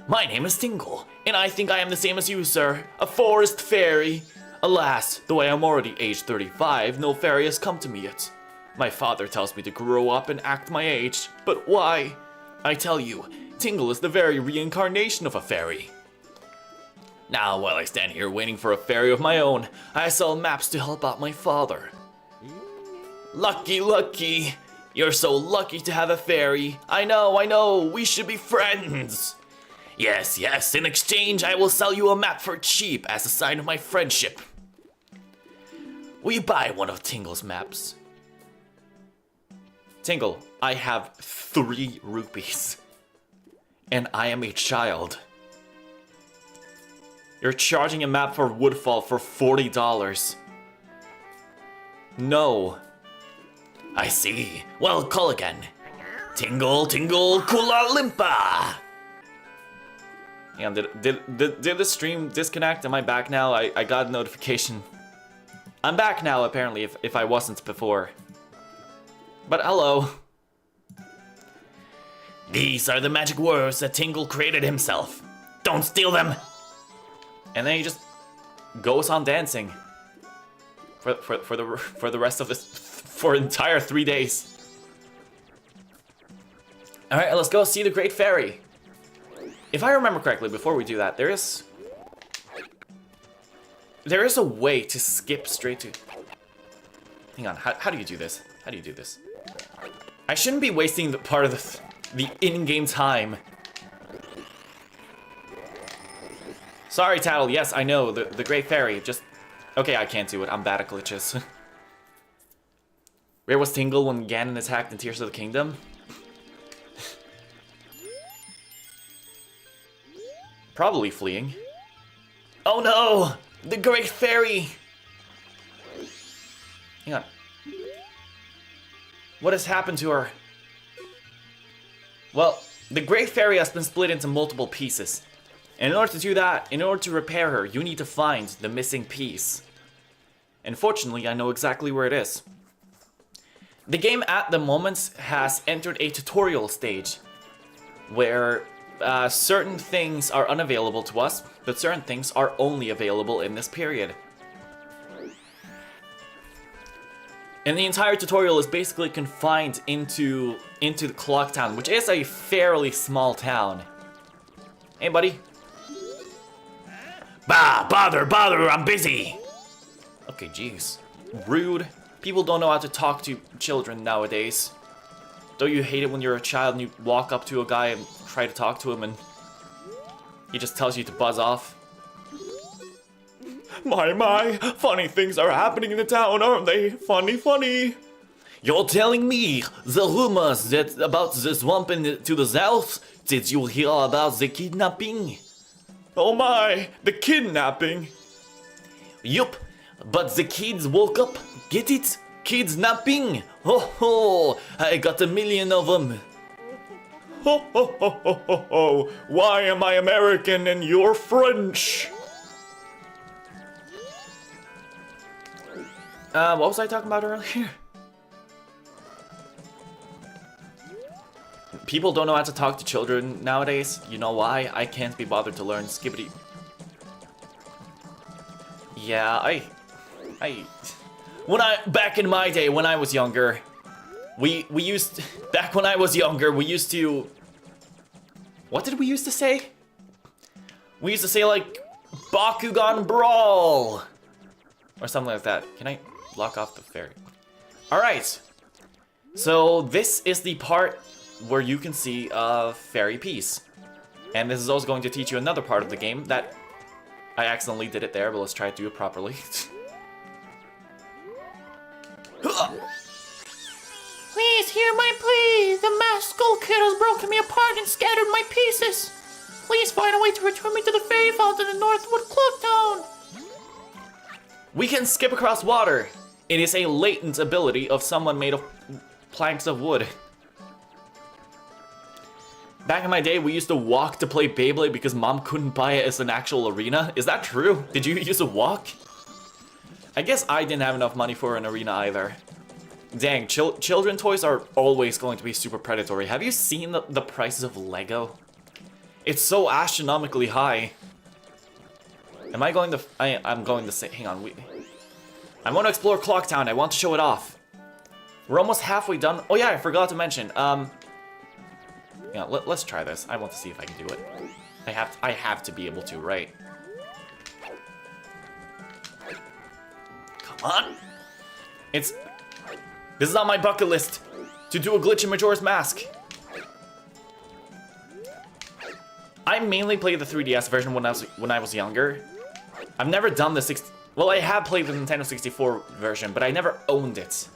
My name is Tingle, and I think I am the same as you, sir. A forest fairy. Alas, though I am already age 35, no fairy has come to me yet. My father tells me to grow up and act my age, but why? I tell you, Tingle is the very reincarnation of a fairy. Now, while I stand here waiting for a fairy of my own, I sell maps to help out my father. Lucky, lucky. You're so lucky to have a fairy. I know, we should be friends. Yes, yes, in exchange I will sell you a map for cheap as a sign of my friendship. Will you buy one of Tingle's maps? Tingle, I have 3 rupees. And I am a child. You're charging a map for Woodfall for $40. No. I see. Well, call again. Tingle, tingle, Kula Limpa! Hang on, did the stream disconnect? Am I back now? I got a notification. I'm back now, apparently, if I wasn't before. But hello. These are the magic words that Tingle created himself. Don't steal them! And then he just goes on dancing. For the rest of this, for entire 3 days. Alright, let's go see the Great Fairy. If I remember correctly, before we do that, there is a way to skip straight to... Hang on, how do you do this? How do you do this? I shouldn't be wasting the part of the in-game time. Sorry, Tattle, yes, I know, the Great Fairy, just... Okay, I can't do it, I'm bad at glitches. Where was Tingle when Ganon attacked in Tears of the Kingdom? Probably fleeing. Oh no! The Great Fairy! Hang on. What has happened to her? Well, the Great Fairy has been split into multiple pieces. And in order to do that, in order to repair her, you need to find the missing piece. And fortunately, I know exactly where it is. The game at the moment has entered a tutorial stage where certain things are unavailable to us, but certain things are only available in this period. And the entire tutorial is basically confined into the Clock Town, which is a fairly small town. Hey, buddy. Bah, bother, I'm busy! Okay, jeez. Rude. People don't know how to talk to children nowadays. Don't you hate it when you're a child and you walk up to a guy and try to talk to him and he just tells you to buzz off? My, funny things are happening in the town, aren't they? Funny. You're telling me the rumors that about the swamp to the south? Did you hear about the kidnapping? Oh my, the kidnapping. Yup, but the kids woke up. Get it? Kids napping. Ho ho, I got 1 million of them. Ho ho ho ho ho ho. Why am I American and you're French? What was I talking about earlier? People don't know how to talk to children nowadays. You know why? I can't be bothered to learn skibbity. Yeah, back in my day when I was younger, we used to, what did we used to say? We used to say like Bakugan Brawl or something like that. Can I block off the fairy? All right. So this is the part where you can see a fairy piece. And this is also going to teach you another part of the game that I accidentally did it there, but let's try to do it properly. Please hear my plea. The masked skull kid has broken me apart and scattered my pieces. Please find a way to return me to the fairy fountain in Northwood Clock Town. We can skip across water. It is a latent ability of someone made of planks of wood. Back in my day, we used to walk to play Beyblade because mom couldn't buy it as an actual arena. Is that true? Did you use a walk? I guess I didn't have enough money for an arena either. Dang, children toys are always going to be super predatory. Have you seen the prices of Lego? It's so astronomically high. Am I going to... I'm going to say... Hang on, I want to explore Clock Town. I want to show it off. We're almost halfway done. Oh yeah, I forgot to mention. Yeah, let's try this. I want to see if I can do it. I have to be able to, right? Come on. This is on my bucket list to do a glitch in Majora's Mask. I mainly played the 3DS version when I was younger. I've never done the 60. Well, I have played the Nintendo 64 version, but I never owned it.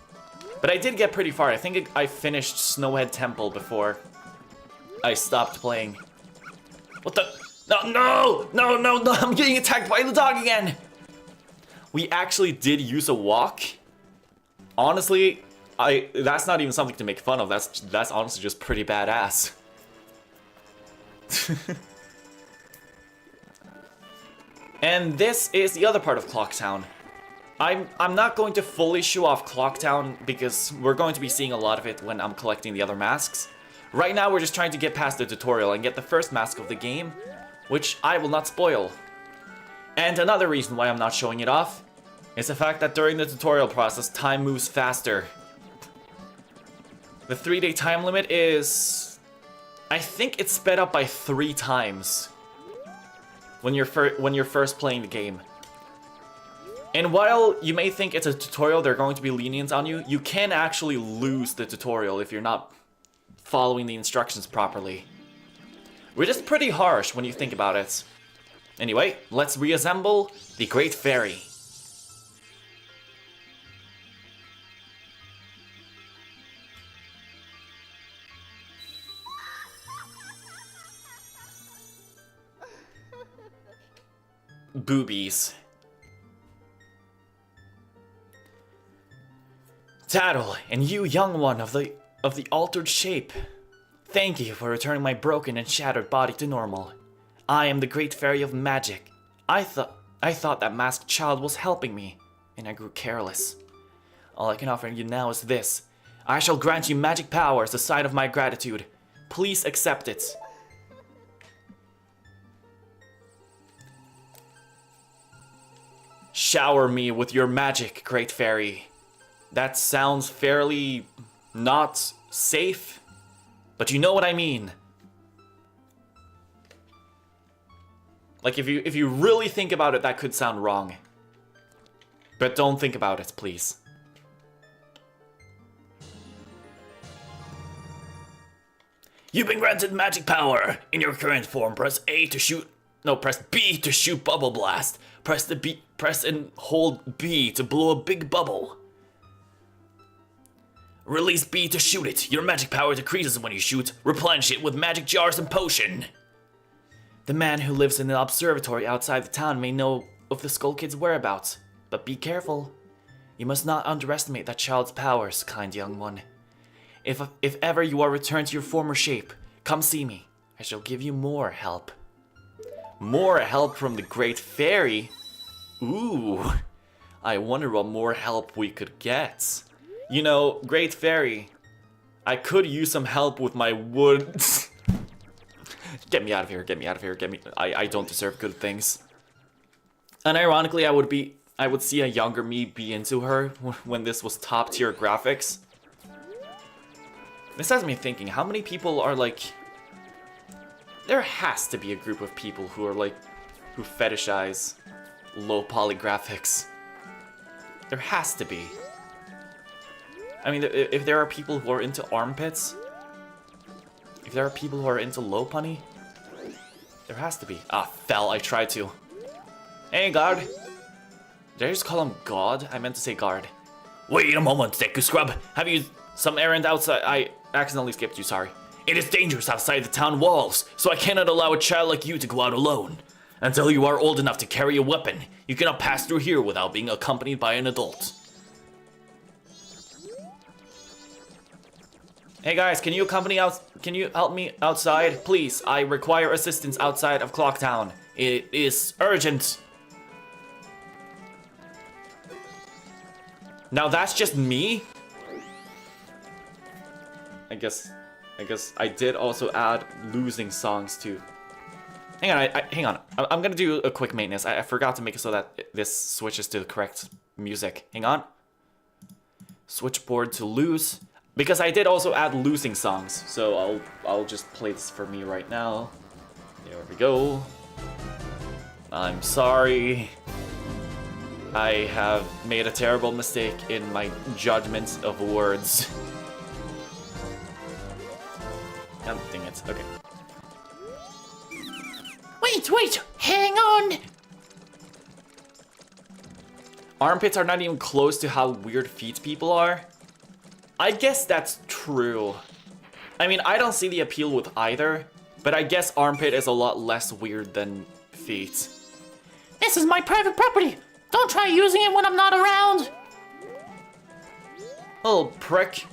But I did get pretty far. I think I finished Snowhead Temple before I stopped playing. What the? No! I'm getting attacked by the dog again. We actually did use a walk. Honestly, that's not even something to make fun of. That's honestly just pretty badass. And this is the other part of Clocktown. I'm not going to fully show off Clocktown because we're going to be seeing a lot of it when I'm collecting the other masks. Right now we're just trying to get past the tutorial and get the first mask of the game, which I will not spoil. And another reason why I'm not showing it off is the fact that during the tutorial process, time moves faster. The 3-day time limit is... I think it's sped up by 3 times when you're first playing the game. And while you may think it's a tutorial, they're going to be lenient on you, you can actually lose the tutorial if you're not following the instructions properly. Which is pretty harsh when you think about it. Anyway, let's reassemble the Great Fairy. Boobies. Tattle, and you, young one of the altered shape. Thank you for returning my broken and shattered body to normal. I am the Great Fairy of Magic. I thought that masked child was helping me, and I grew careless. All I can offer you now is this. I shall grant you magic power as a sign of my gratitude. Please accept it. Shower me with your magic, Great Fairy. That sounds fairly not safe, but you know what I mean. Like if you really think about it, that could sound wrong. But don't think about it, please. You've been granted magic power. In your current form, press A to shoot. No, press B to shoot Bubble Blast. Press and hold B to blow a big bubble. Release B to shoot it. Your magic power decreases when you shoot. Replenish it with magic jars and potion. The man who lives in the observatory outside the town may know of the Skull Kid's whereabouts, but be careful. You must not underestimate that child's powers, kind young one. If ever you are returned to your former shape, come see me. I shall give you more help. More help from the Great Fairy? Ooh, I wonder what more help we could get. You know, Great Fairy, I could use some help with my wood. Get me out of here, get me out of here, get me. I don't deserve good things. And ironically, I would see a younger me be into her when this was top tier graphics. This has me thinking, how many people are like... There has to be a group of people who are like, who fetishize low poly graphics. There has to be. I mean, if there are people who are into armpits, if there are people who are into low punny, there has to be. Ah, fell, I tried to. Hey, guard. Did I just call him God? I meant to say guard. Wait a moment, Deku Scrub. Have you some errand outside? I accidentally skipped you, sorry. It is dangerous outside the town walls, so I cannot allow a child like you to go out alone. Until you are old enough to carry a weapon, you cannot pass through here without being accompanied by an adult. Hey guys, can you help me outside? Please, I require assistance outside of Clocktown. It is urgent. Now that's just me? I guess I did also add losing songs too. Hang on, hang on. I'm gonna do a quick maintenance. I forgot to make it so that this switches to the correct music. Hang on. Switchboard to lose. Because I did also add losing songs, so I'll just play this for me right now. There we go. I'm sorry. I have made a terrible mistake in my judgment of words. God dang it. Okay. Wait, hang on. Armpits are not even close to how weird feet people are. I guess that's true. I mean, I don't see the appeal with either, but I guess armpit is a lot less weird than feet. This is my private property. Don't try using it when I'm not around. Little prick.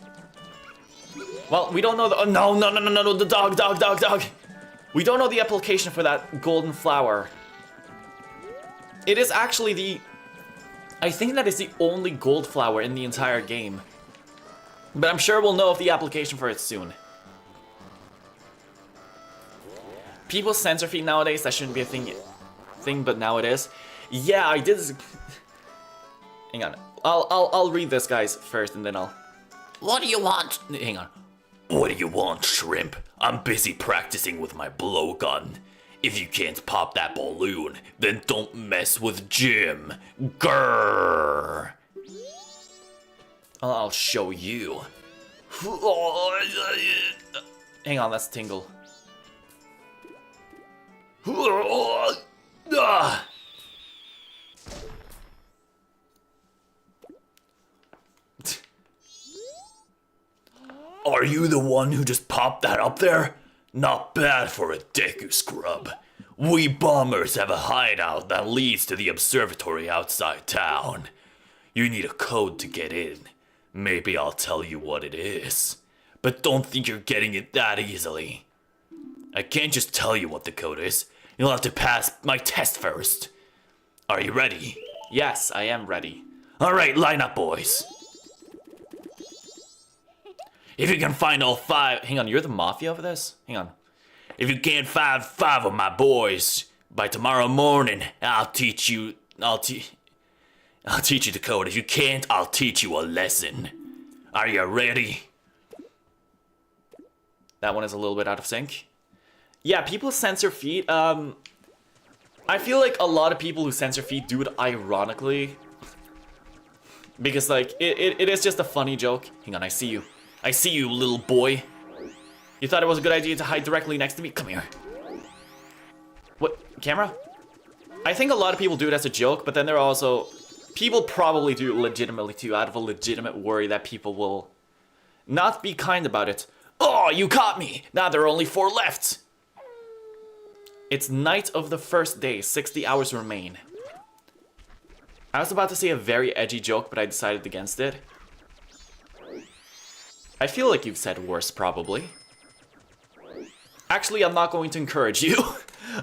Well, we don't know the- oh, no, the dog. We don't know the application for that golden flower. It is actually the... I think that is the only gold flower in the entire game. But I'm sure we'll know of the application for it soon. People censor feet nowadays, that shouldn't be a thing, but now it is. Yeah, I did... Hang on. I'll read this, guys, first, and then I'll... What do you want? Hang on. What do you want, shrimp? I'm busy practicing with my blowgun. If you can't pop that balloon, then don't mess with Jim. Grrr. I'll show you. Hang on, that's Tingle. Ah. Are you the one who just popped that up there? Not bad for a Deku scrub. We bombers have a hideout that leads to the observatory outside town. You need a code to get in. Maybe I'll tell you what it is. But don't think you're getting it that easily. I can't just tell you what the code is. You'll have to pass my test first. Are you ready? Yes, I am ready. Alright, line up, boys. If you can find all 5... Hang on, you're the mafia over this? Hang on. If you can't find 5 of my boys by tomorrow morning, I'll teach you the code. If you can't, I'll teach you a lesson. Are you ready? That one is a little bit out of sync. Yeah, people censor feet. I feel like a lot of people who censor feet do it ironically. Because, like, it is just a funny joke. Hang on, I see you. I see you, little boy. You thought it was a good idea to hide directly next to me? Come here. What? Camera? I think a lot of people do it as a joke, but then there are also... People probably do it legitimately too, out of a legitimate worry that people will not be kind about it. Oh, you caught me! Now there are only 4 left! It's night of the first day, 60 hours remain. I was about to say a very edgy joke, but I decided against it. I feel like you've said worse, probably. Actually, I'm not going to encourage you.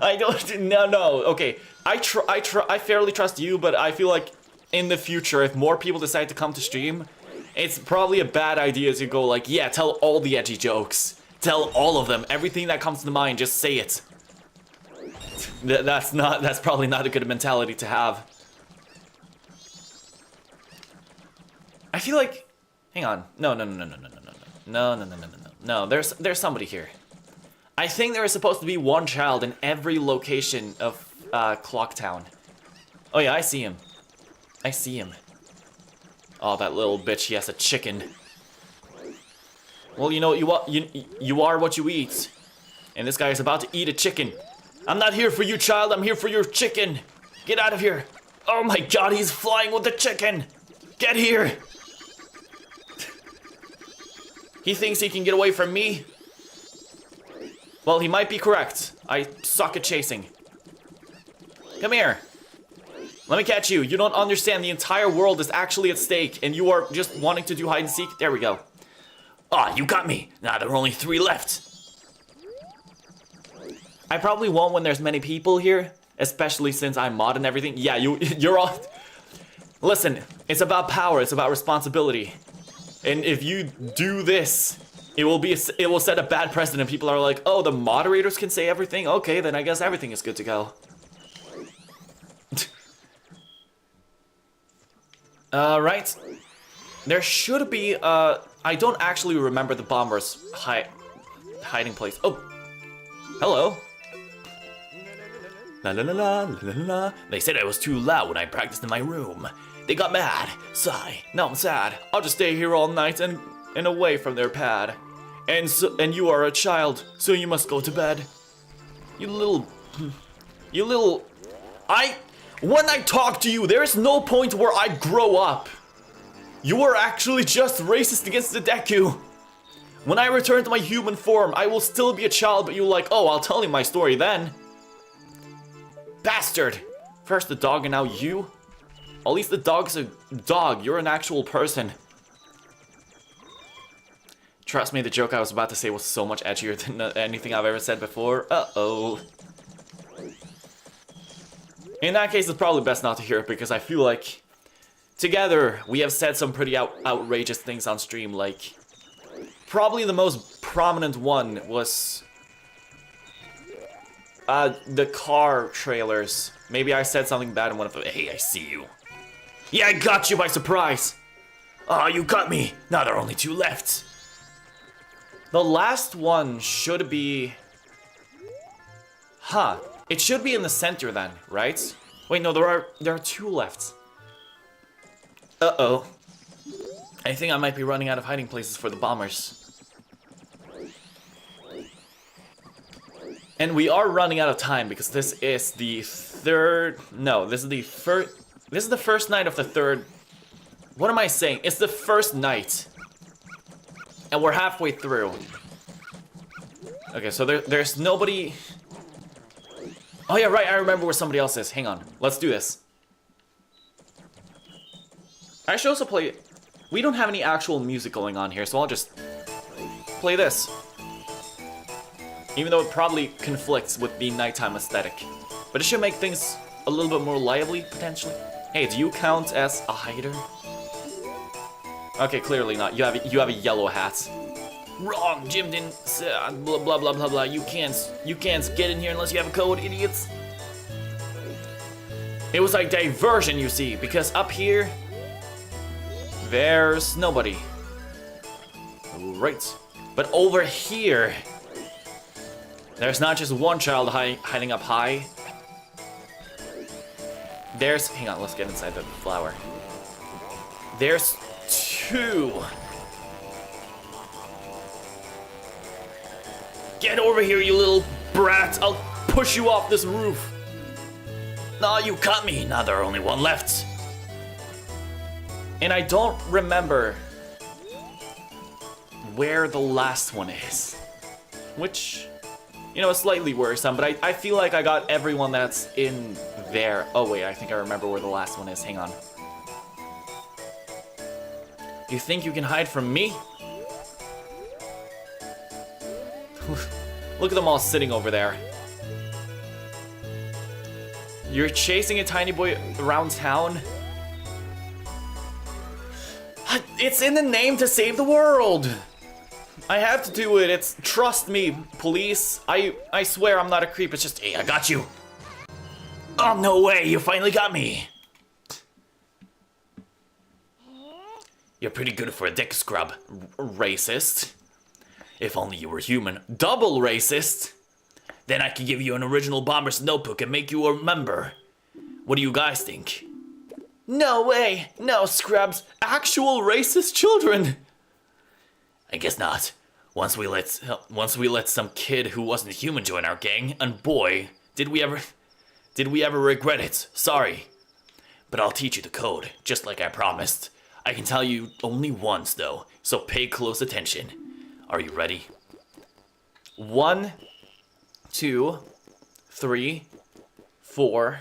I don't... No. Okay, I fairly trust you, but I feel like in the future, if more people decide to come to stream, it's probably a bad idea to go like, yeah, tell all the edgy jokes. Tell all of them. Everything that comes to mind, just say it. That's probably not a good mentality to have. I feel like... Hang on. No. No, there's somebody here. I think there is supposed to be one child in every location of Clocktown. Oh yeah, I see him. Oh, that little bitch, he has a chicken. Well, you know what you are what you eat. And this guy is about to eat a chicken. I'm not here for you, child, I'm here for your chicken. Get out of here. Oh my god, he's flying with the chicken. Get here. He thinks he can get away from me? Well, he might be correct. I suck at chasing. Come here. Let me catch you. You don't understand. The entire world is actually at stake, and you are just wanting to do hide and seek. There we go. Ah, you got me. Now there are only 3 left. I probably won't when there's many people here, especially since I'm mod and everything. Yeah, you're all... Listen, it's about power. It's about responsibility. And if you do this, it will set a bad precedent. People are like, oh, the moderators can say everything? Okay, then I guess everything is good to go. Right. There should be, I don't actually remember the bomber's hiding place. Oh, hello. La la la la la la. They said I was too loud when I practiced in my room. They got mad. Sigh. Now I'm sad. I'll just stay here all night and away from their pad. And you are a child, so you must go to bed. You little... You little... When I talk to you, there is no point where I grow up. You are actually just racist against the Deku. When I return to my human form, I will still be a child, but you're like, oh, I'll tell you my story then. Bastard! First the dog and now you? At least the dog's a dog, you're an actual person. Trust me, the joke I was about to say was so much edgier than anything I've ever said before. Uh-oh. In that case, it's probably best not to hear it, because I feel like together we have said some pretty outrageous things on stream, like... Probably the most prominent one was... the car trailers. Maybe I said something bad in one of them. Hey, I see you. Yeah, I got you by surprise! Oh, you got me! Now there are only 2 left. The last one should be... Huh. It should be in the center then, right? Wait, no, there are 2 left. Uh-oh. I think I might be running out of hiding places for the bombers. And we are running out of time because this is the third... No, this is the first... This is the first night of the third... What am I saying? It's the first night. And we're halfway through. Okay, so there's nobody... Oh yeah, right, I remember where somebody else is. Hang on, let's do this. I should also play... We don't have any actual music going on here, so I'll just play this. Even though it probably conflicts with the nighttime aesthetic. But it should make things a little bit more lively, potentially. Hey, do you count as a hider? Okay, clearly not. You have a yellow hat. Wrong, Jim didn't blah blah blah blah blah. You can't get in here unless you have a code, idiots. It was like diversion, you see, because up here there's nobody. Right. But over here there's not just one child hiding up high. There's... Hang on, let's get inside the flower. There's 2. Get over here, you little brat! I'll push you off this roof. Nah, you caught me. Now there are only 1 left. And I don't remember where the last one is. Which, you know, is slightly worrisome, but I feel like I got everyone that's in there. Oh wait, I think I remember where the last one is. Hang on. You think you can hide from me? Look at them all sitting over there. You're chasing a tiny boy around town? It's in the name to save the world! I have to do it, it's... Trust me, police. I swear I'm not a creep, it's just... Hey, I got you! Oh, no way, you finally got me! You're pretty good for a dick scrub, racist. If only you were human. Double racist! Then I could give you an original Bomber's notebook and make you a member. What do you guys think? No way! No, scrubs! Actual racist children! I guess not. Once we let some kid who wasn't human join our gang, and boy, did we ever regret it. Sorry. But I'll teach you the code, just like I promised. I can tell you only once though, so pay close attention. Are you ready? 1, 2, 3, 4,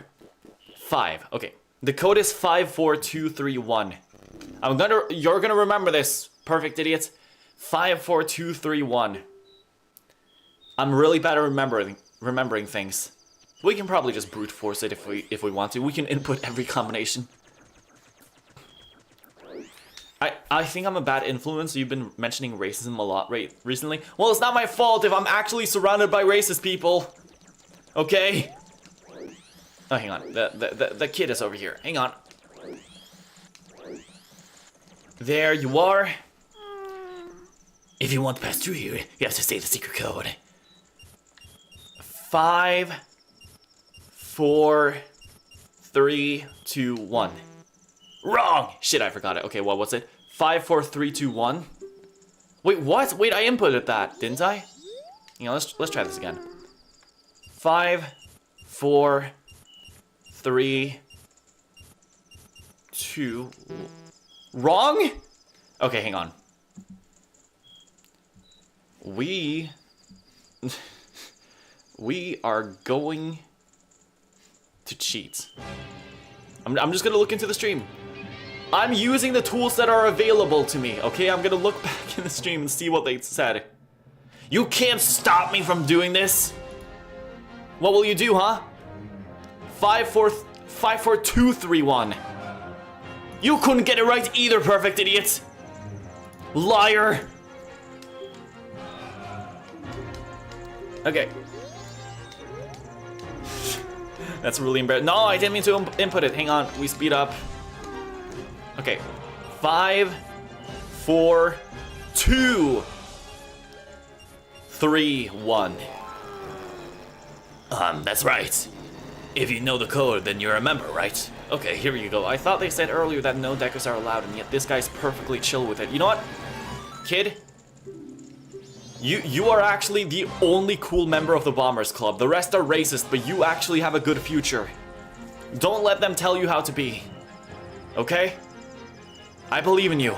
5. Okay. The code is 54231. You're gonna remember this, perfect idiots. 54231. I'm really bad at remembering things. We can probably just brute force it if we want to. We can input every combination. I think I'm a bad influence. You've been mentioning racism a lot recently. Well, it's not my fault if I'm actually surrounded by racist people. Okay? Oh, hang on. The kid is over here. Hang on. There you are. If you want to pass through here, you have to say the secret code. 5, 4, 3, 2, 1. Wrong! Shit, I forgot it. Okay, well, what's it? 5, 4, 3, 2, 1. Wait, what? Wait, I inputted that, didn't I? You know, let's try this again. 5, 4, 3, 2. Wrong? Okay, hang on. We are going to cheat. I'm just gonna look into the stream. I'm using the tools that are available to me, okay? I'm gonna look back in the stream and see what they said. You can't stop me from doing this. What will you do, huh? 5, 4, 2, 3, 1. You couldn't get it right either, perfect idiot. Liar. Okay. That's really embarrassing. No, I didn't mean to input it. Hang on, we speed up. Okay. 5, 4, 2, 3, 1. That's right. If you know the code, then you're a member, right? Okay, here you go. I thought they said earlier that no deckers are allowed, and yet this guy's perfectly chill with it. You know what? Kid? You are actually the only cool member of the Bombers Club. The rest are racist, but you actually have a good future. Don't let them tell you how to be. Okay? I believe in you.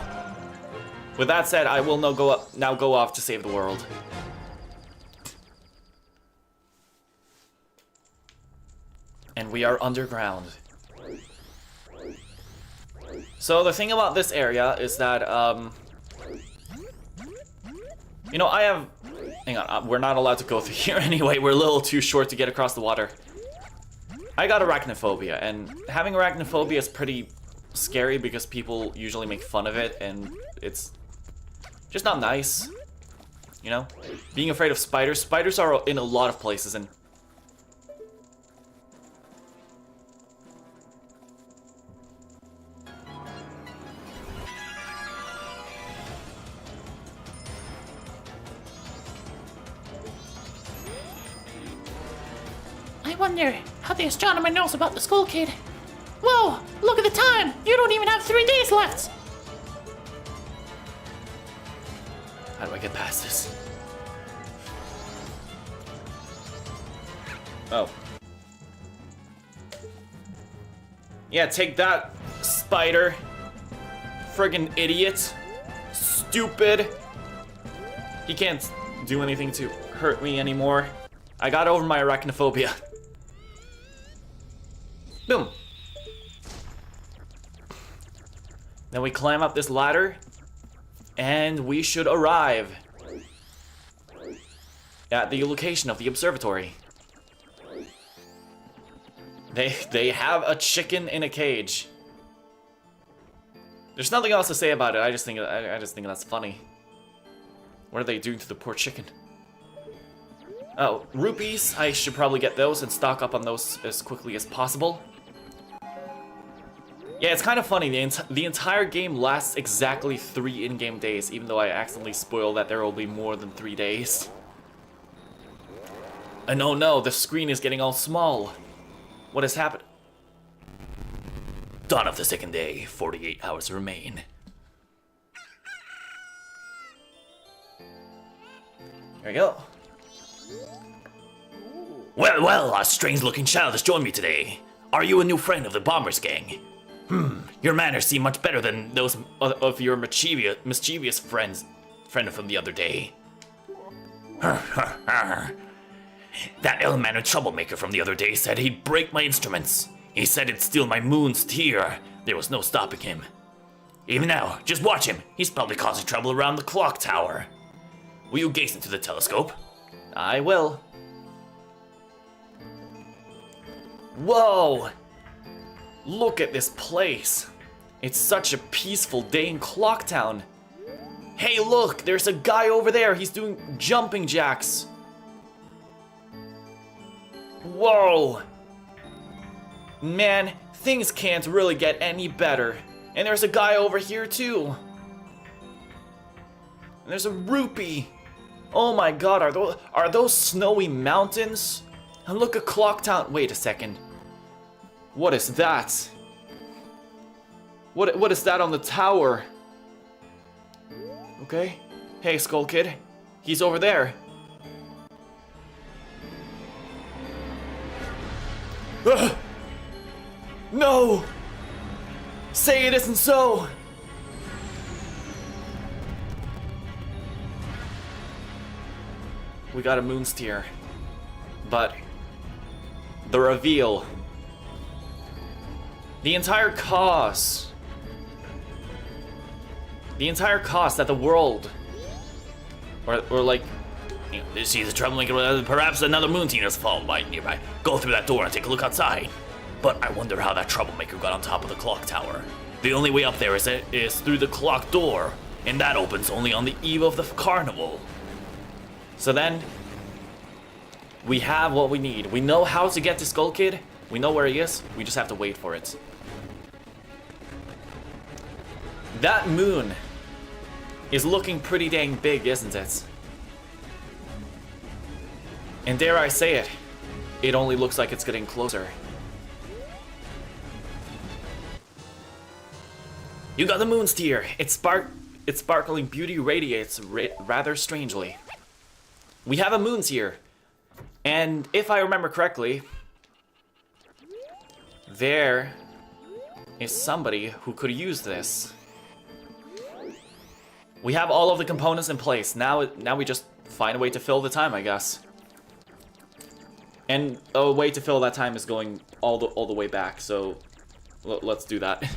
With that said, I will now go off to save the world. And we are underground. So the thing about this area is that, you know, I have... Hang on, we're not allowed to go through here anyway. We're a little too short to get across the water. I got arachnophobia, and having arachnophobia is pretty scary because people usually make fun of it, and it's just not nice. You know? Being afraid of spiders. Spiders are in a lot of places, and... I wonder how the astronomer knows about the school kid. Whoa, look at the time! You don't even have 3 days left! How do I get past this? Oh. Yeah, take that, spider. Friggin' idiot. Stupid. He can't do anything to hurt me anymore. I got over my arachnophobia. Boom. Then we climb up this ladder, and we should arrive at the location of the observatory. They have a chicken in a cage. There's nothing else to say about it. I just think that's funny. What are they doing to the poor chicken? Oh, rupees. I should probably get those and stock up on those as quickly as possible. Yeah, it's kind of funny. The entire game lasts exactly 3 in-game days, even though I accidentally spoiled that there will be more than 3 days. And oh no, the screen is getting all small. What has happened? Dawn of the second day, 48 hours remain. There we go. Well, a strange-looking child has joined me today. Are you a new friend of the Bombers gang? Your manners seem much better than those of your mischievous friend from the other day. That ill-mannered troublemaker from the other day said he'd break my instruments. He said he'd steal my moon's tear. There was no stopping him. Even now, just watch him. He's probably causing trouble around the clock tower. Will you gaze into the telescope? I will. Whoa! Look at this place. It's such a peaceful day in Clocktown. Hey, look, there's a guy over there. He's doing jumping jacks. Whoa! Man, things can't really get any better. And there's a guy over here too. And there's a rupee. Oh my god, are those snowy mountains? And look at Clocktown. Wait a second. What is that? What is that on the tower? Okay. Hey, Skull Kid. He's over there. No! Say it isn't so! We got a moon steer. But the reveal. The entire cost that the world or like, You know, see the trouble maker, perhaps another moon teen has fallen by nearby. Go through that door and take a look outside. But I wonder how that troublemaker got on top of the clock tower. The only way up there is through the clock door, and that opens only on the eve of the carnival. so then we have what we need. We know how to get to Skull Kid. We know where he is. We just have to wait for it. That moon is looking pretty dang big, isn't it? And dare I say it, it only looks like it's getting closer. You got the moon steer. Its sparkling beauty radiates rather strangely. We have a moon steer. And if I remember correctly, there is somebody who could use this. We have all of the components in place. Now we just find a way to fill the time, I guess. And a way to fill that time is going all the way back. So let's do that.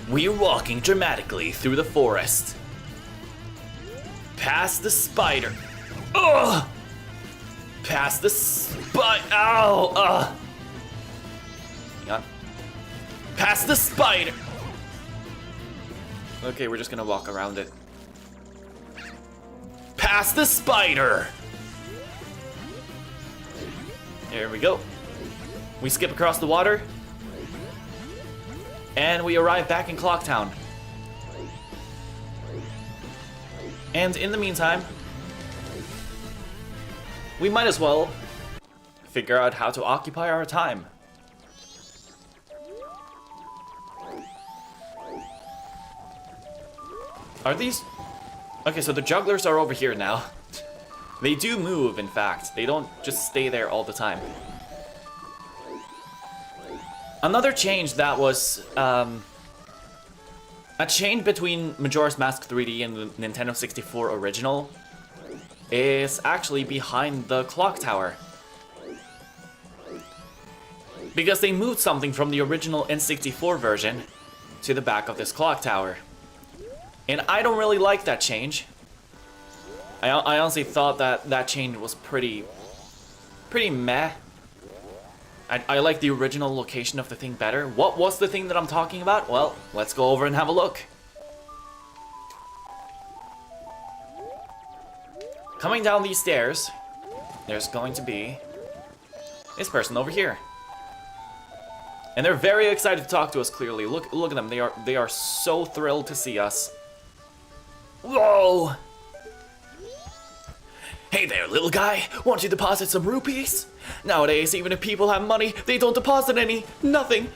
We're walking dramatically through the forest. Past the spider. Ugh! Past the Ow! Hang on. Past the spider. Okay, we're just gonna walk around it. Past the spider. There we go. We skip across the water. And we arrive back in Clocktown. And in the meantime, we might as well figure out how to occupy our time. Are these... Okay, so the jugglers are over here now. They do move, in fact. They don't just stay there all the time. Another change that was a change between Majora's Mask 3D and the Nintendo 64 original is actually behind the clock tower. Because they moved something from the original N64 version to the back of this clock tower. And I don't really like that change. I honestly thought that change was pretty meh. I like the original location of the thing better. What was the thing that I'm talking about? Well, let's go over and have a look. Coming down these stairs, there's going to be this person over here. And they're very excited to talk to us, clearly. Look at them. They are so thrilled to see us. Whoa! Hey there, little guy. Want to deposit some rupees? Nowadays, even if people have money, they don't deposit any. Nothing.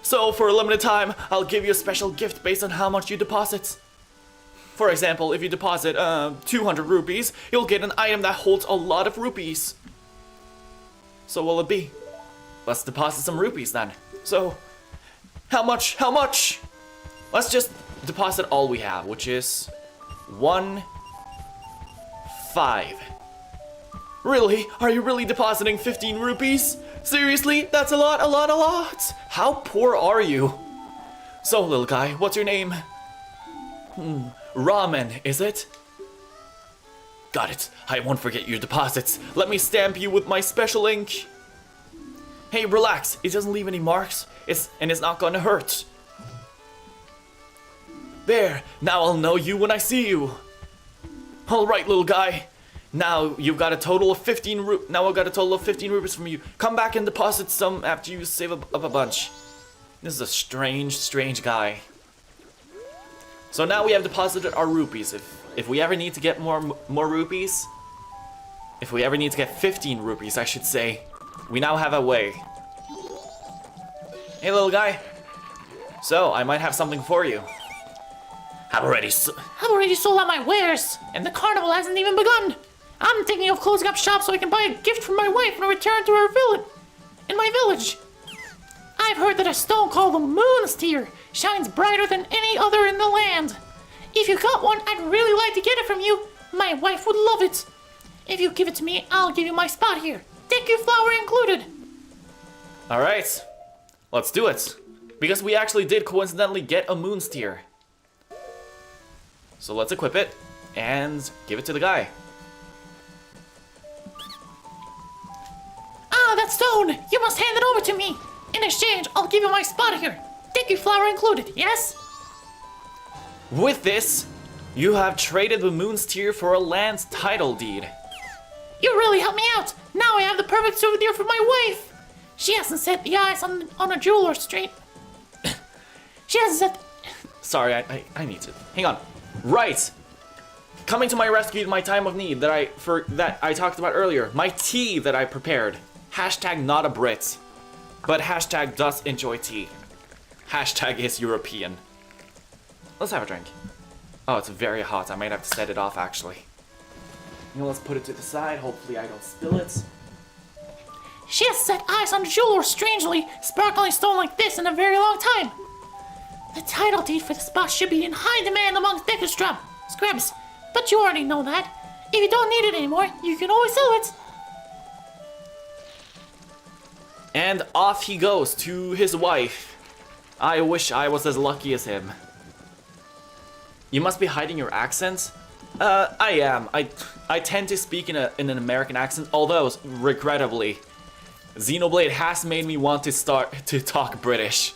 So, for a limited time, I'll give you a special gift based on how much you deposit. For example, if you deposit 200 rupees, you'll get an item that holds a lot of rupees. So what will it be? Let's deposit some rupees then. So, how much? Let's just deposit all we have, which is 1, 5. Really? Are you really depositing 15 rupees? Seriously? That's a lot. How poor are you? So, little guy, what's your name? Ramen, is it? Got it. I won't forget your deposits. Let me stamp you with my special ink. Hey, relax. It doesn't leave any marks. It's not gonna hurt. There. Now I'll know you when I see you. All right, little guy. Now you've got a total of 15 rupees from you. Come back and deposit some after you save up a bunch. This is a strange guy. So now we have deposited our rupees. If we ever need to get more rupees, if we ever need to get 15 rupees, I should say, we now have a way. Hey, little guy. So I might have something for you. I've already sold out my wares, and the carnival hasn't even begun. I'm of closing up shop so I can buy a gift for my wife and return to her village. In my village. I've heard that a stone called the Moon's Tear shines brighter than any other in the land. If you got one, I'd really like to get it from you. My wife would love it. If you give it to me, I'll give you my spot here. Deku flower included. Alright, let's do it. Because we actually did coincidentally get a Moon's Tear. So let's equip it and give it to the guy. Ah, that stone! You must hand it over to me. In exchange, I'll give you my spot here. Deku flower included, yes? With this, you have traded the Moon's Tear for a land title deed. You really helped me out. Now I have the perfect souvenir for my wife. She hasn't set the eyes on a jeweler straight. She hasn't set... Sorry, I need to. Hang on. Right! Coming to my rescue in my time of need that I talked about earlier. My tea that I prepared. Hashtag not a Brit. But hashtag does enjoy tea. Hashtag is European. Let's have a drink. Oh, it's very hot. I might have to set it off, actually. You know, let's put it to the side. Hopefully I don't spill it. She has set eyes on a jeweler strangely sparkling stone like this in a very long time. The title deed for the spot should be in high demand amongst Deku scrubs, but you already know that. If you don't need it anymore, you can always sell it. And off he goes to his wife. I wish I was as lucky as him. You must be hiding your accent? I am. I tend to speak in an American accent, although, regrettably, Xenoblade has made me want to start to talk British.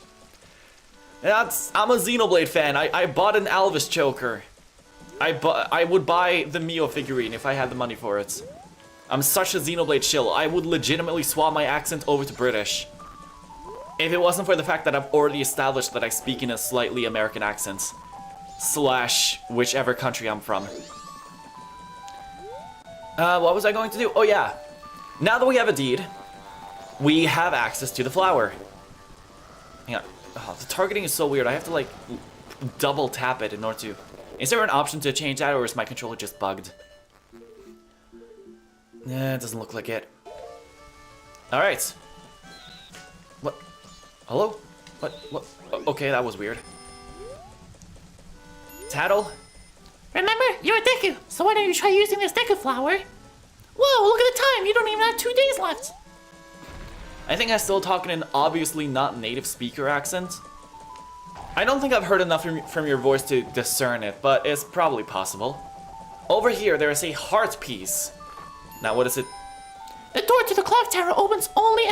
I'm a Xenoblade fan. I bought an Elvis choker. I would buy the Mio figurine if I had the money for it. I'm such a Xenoblade shill. I would legitimately swap my accent over to British. If it wasn't for the fact that I've already established that I speak in a slightly American accent. / whichever country I'm from. What was I going to do? Oh yeah. Now that we have a deed, we have access to the flower. Hang on. Oh, the targeting is so weird. I have to like double tap it in order to... Is there an option to change that, or is my controller just bugged? Nah, it doesn't look like it. Alright. What? Hello? What? Okay, that was weird. Tattle? Remember, you're a Deku, so why don't you try using this Deku flower? Whoa, look at the time. You don't even have 2 days left. I think I'm still talking an obviously not native speaker accent. I don't think I've heard enough from your voice to discern it, but it's probably possible. Over here, there is a heart piece. Now, what is it? The door to the clock tower opens only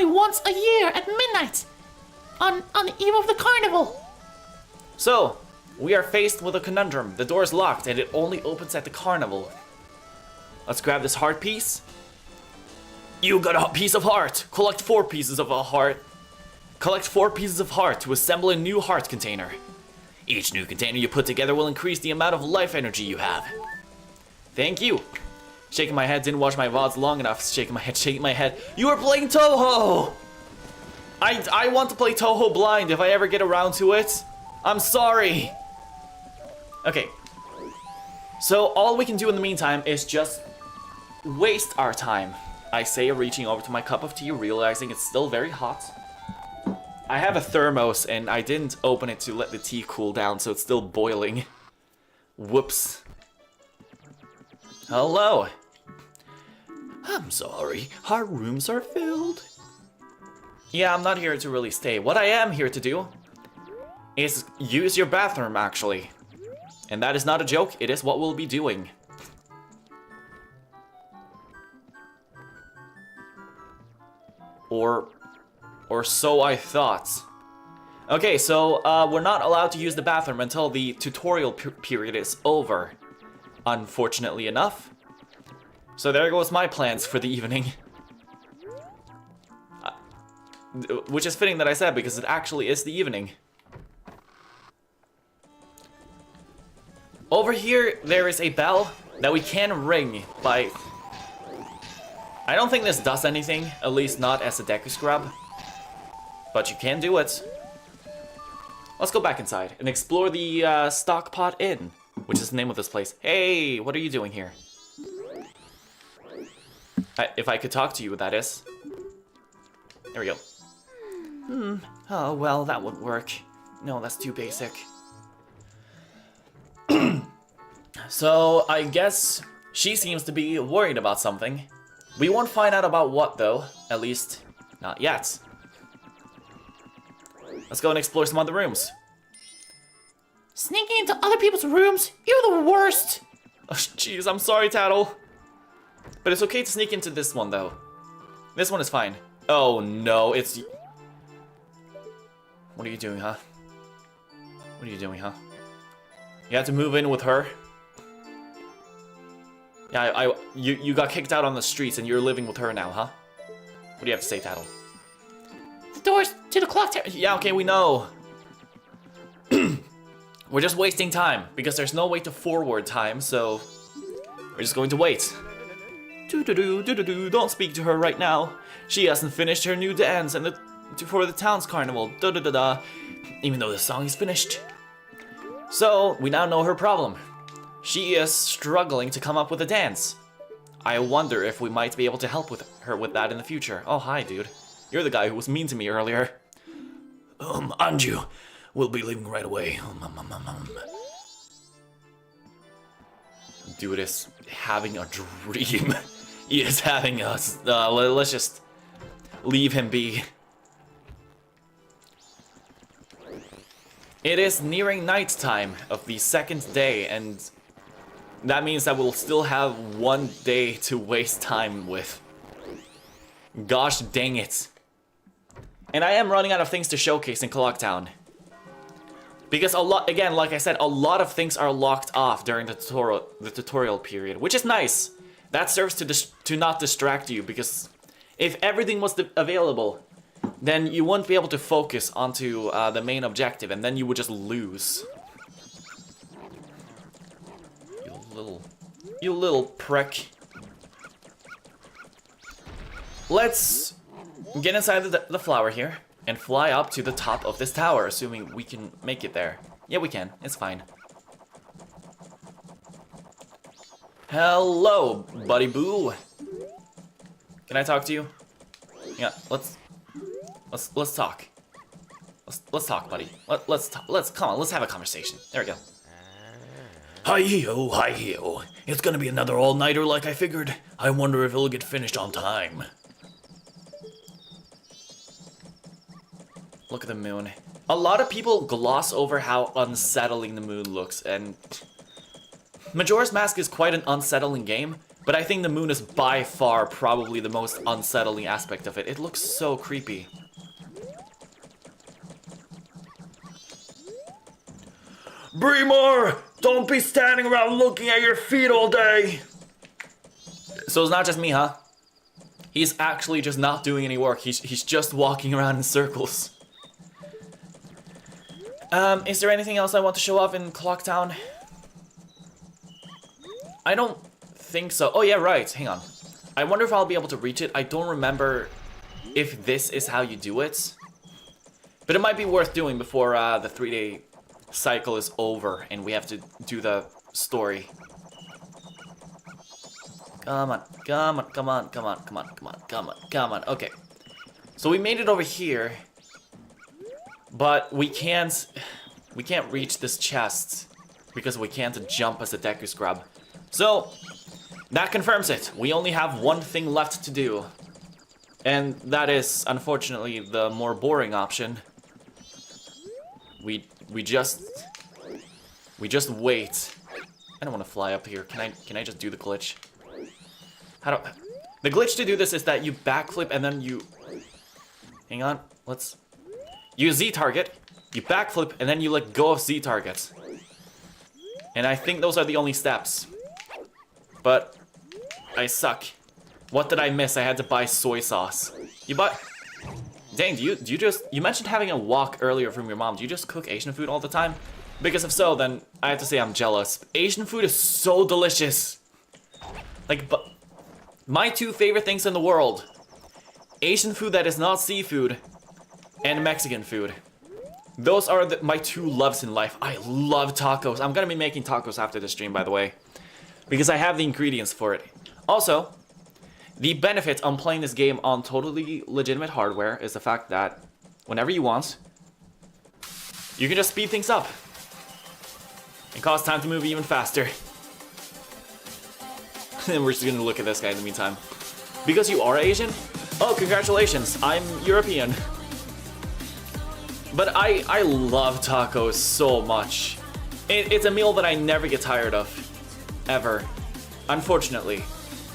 once a year at midnight, on the eve of the carnival. So, we are faced with a conundrum. The door is locked, and it only opens at the carnival. Let's grab this heart piece. You got a piece of heart. Collect 4 pieces of a heart. Collect 4 pieces of heart to assemble a new heart container. Each new container you put together will increase the amount of life energy you have. Thank you. Shaking my head, didn't watch my VODs long enough. Shaking my head. You are playing Touhou! I want to play Touhou blind if I ever get around to it. I'm sorry. Okay. So all we can do in the meantime is just waste our time. I say, reaching over to my cup of tea, realizing it's still very hot. I have a thermos and I didn't open it to let the tea cool down, so it's still boiling. Whoops. Hello. I'm sorry, our rooms are filled. Yeah, I'm not here to really stay. What I am here to do is use your bathroom, actually. And that is not a joke, it is what we'll be doing. Or so I thought. Okay, so we're not allowed to use the bathroom until the tutorial period is over. Unfortunately enough. So there goes my plans for the evening. Which is fitting that I said, because it actually is the evening. Over here, there is a bell that we can ring by... I don't think this does anything, at least not as a Deku Scrub. But you can do it. Let's go back inside and explore the Stockpot Inn. which is the name of this place. Hey, what are you doing here? If I could talk to you, that is. There we go. Oh, well, that wouldn't work. No, that's too basic. So, I guess she seems to be worried about something. We won't find out about what, though. At least, not yet. Let's go and explore some other rooms. Sneaking into other people's rooms? You're the worst! Oh, jeez, I'm sorry, Tattle. But it's okay to sneak into this one, though. This one is fine. Oh, no, it's... What are you doing, huh? What are you doing, huh? You have to move in with her? Yeah, you got kicked out on the streets and you're living with her now, huh? What do you have to say, Tattle? The doors to the clock tower. Yeah, okay, we know. We're just wasting time, because there's no way to forward time, so... We're just going to wait. Do-do-do, don't speak to her right now. She hasn't finished her new dance and for the town's carnival, da-da-da-da. Even though the song is finished. So, we now know her problem. She is struggling to come up with a dance. I wonder if we might be able to help her with that in the future. Oh, hi, dude. You're the guy who was mean to me earlier. Anju, we'll be leaving right away. Dude is having a dream. He is having us. Let's just leave him be. It is nearing nighttime of the second day, and that means that we'll still have one day to waste time with. Gosh dang it. And I am running out of things to showcase in Clocktown. Because again, like I said, a lot of things are locked off during the tutorial period, which is nice. That serves to not distract you, because if everything was available, then you wouldn't be able to focus onto the main objective, and then you would just lose. You little prick. Let's get inside the flower here and fly up to the top of this tower, assuming we can make it there. Yeah, we can. It's fine. Hello, buddy boo. Can I talk to you? Yeah, let's talk. Let's talk, buddy. Come on, let's have a conversation. There we go. Hi-yo, hi-yo. It's gonna be another all-nighter like I figured. I wonder if it'll get finished on time. Look at the moon. A lot of people gloss over how unsettling the moon looks, and Majora's Mask is quite an unsettling game, but I think the moon is by far probably the most unsettling aspect of it. It looks so creepy. Breemore! Don't be standing around looking at your feet all day! So it's not just me, huh? He's actually just not doing any work. He's just walking around in circles. Is there anything else I want to show off in Clocktown? I don't think so. Oh yeah, right. Hang on. I wonder if I'll be able to reach it. I don't remember if this is how you do it. But it might be worth doing before the 3-day cycle is over and we have to do the story. Come on, come on, come on, come on, come on, come on, come on, come on. Okay. So we made it over here. But we can't reach this chest because we can't jump as a Deku Scrub. So that confirms it. We only have one thing left to do. And that is unfortunately the more boring option. We just wait. I don't want to fly up here. Can I just do the glitch? The glitch to do this is that you backflip and then you hang on, let's use Z target, you backflip and then you let go of Z target. And I think those are the only steps. But I suck. What did I miss? I had to buy soy sauce. Dang, you mentioned having a wok earlier from your mom. Do you just cook Asian food all the time? Because if so, then I have to say I'm jealous. Asian food is so delicious. Like, but my two favorite things in the world. Asian food that is not seafood and Mexican food. Those are my two loves in life. I love tacos. I'm gonna be making tacos after the stream, by the way, because I have the ingredients for it. Also, the benefit on playing this game on totally legitimate hardware is the fact that whenever you want, you can just speed things up and cause time to move even faster. And we're just gonna look at this guy in the meantime. Because you are Asian? Oh, congratulations, I'm European. But I love tacos so much. It's a meal that I never get tired of. Ever. Unfortunately.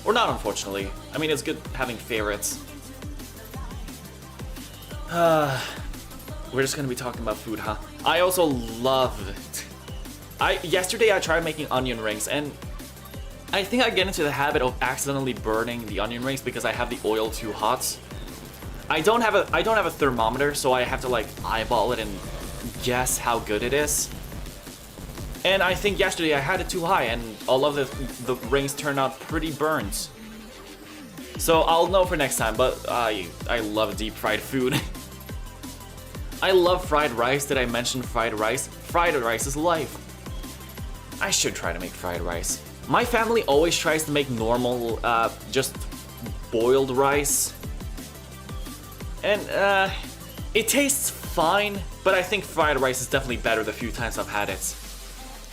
Or not unfortunately. I mean, it's good having favorites. We're just gonna be talking about food, huh? I also love it. Yesterday I tried making onion rings, and I think I get into the habit of accidentally burning the onion rings because I have the oil too hot. I don't have a thermometer, so I have to like eyeball it and guess how good it is. And I think yesterday I had it too high, and all of the rings turned out pretty burnt. So I'll know for next time. But I love deep fried food. I love fried rice. Did I mention fried rice? Fried rice is life. I should try to make fried rice. My family always tries to make normal, just boiled rice. And, it tastes fine, but I think fried rice is definitely better the few times I've had it.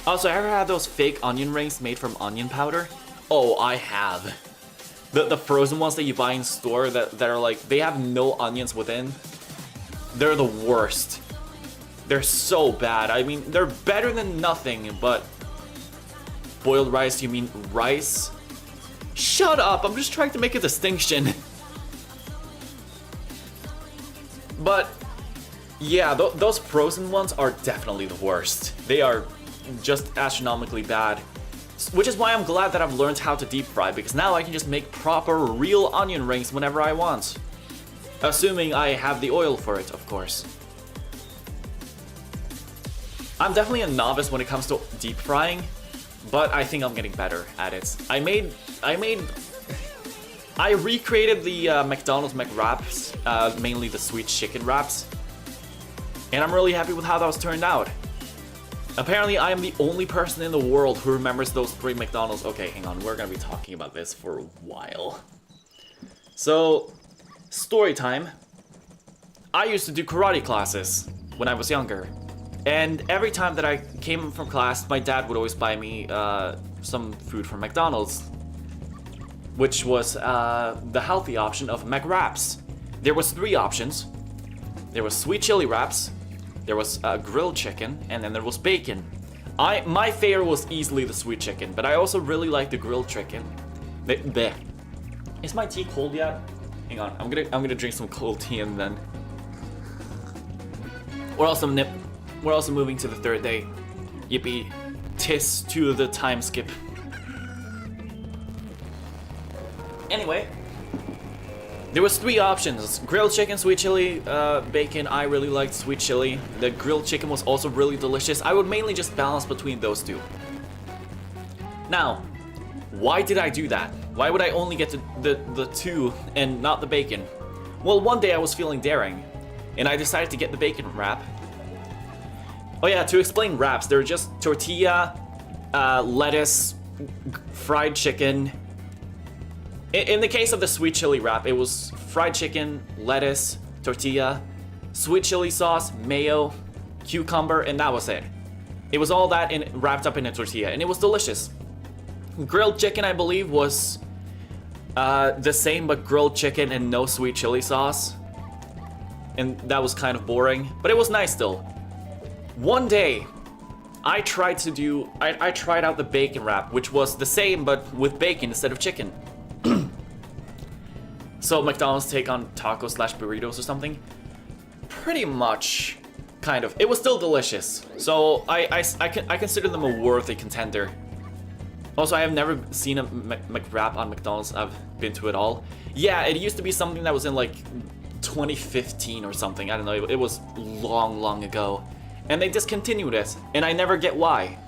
Also, ever had those fake onion rings made from onion powder? Oh, I have. The frozen ones that you buy in store that are like, they have no onions within. They're the worst. They're so bad. I mean, they're better than nothing, but... Boiled rice, you mean rice? Shut up, I'm just trying to make a distinction. But, yeah, those frozen ones are definitely the worst. They are just astronomically bad. Which is why I'm glad that I've learned how to deep fry, because now I can just make proper, real onion rings whenever I want. Assuming I have the oil for it, of course. I'm definitely a novice when it comes to deep frying, but I think I'm getting better at it. I recreated the McDonald's McWraps, mainly the sweet chicken wraps, and I'm really happy with how those turned out. Apparently, I am the only person in the world who remembers those 3 McDonald's. Okay, hang on, we're gonna be talking about this for a while. So, story time. I used to do karate classes when I was younger, and every time that I came from class, my dad would always buy me some food from McDonald's, which was the healthy option of McWraps. There was 3 options. There was sweet chili wraps, there was grilled chicken, and then there was bacon. My favorite was easily the sweet chicken, but I also really like the grilled chicken. Bleh. Is my tea cold yet? Hang on, I'm gonna drink some cold tea and then. We're also moving to the 3rd day. Yippee, tis to the time skip. Anyway, there was 3 options: grilled chicken, sweet chili, bacon. I really liked sweet chili. The grilled chicken was also really delicious. I would mainly just balance between those 2. Now, why did I do that? Why would I only get the 2 and not the bacon? Well, one day I was feeling daring, and I decided to get the bacon wrap. Oh yeah, to explain wraps, they're just tortilla, lettuce, fried chicken. In the case of the sweet chili wrap, it was fried chicken, lettuce, tortilla, sweet chili sauce, mayo, cucumber, and that was it. It was all that wrapped up in a tortilla, and it was delicious. Grilled chicken, I believe, was the same, but grilled chicken and no sweet chili sauce. And that was kind of boring, but it was nice still. One day, I tried out the bacon wrap, which was the same, but with bacon instead of chicken. So McDonald's take on tacos / burritos or something? Pretty much, kind of. It was still delicious, so I consider them a worthy contender. Also, I have never seen a McWrap on McDonald's. I've been to it all. Yeah, it used to be something that was in like 2015 or something. I don't know, it was long ago. And they discontinued it, and I never get why.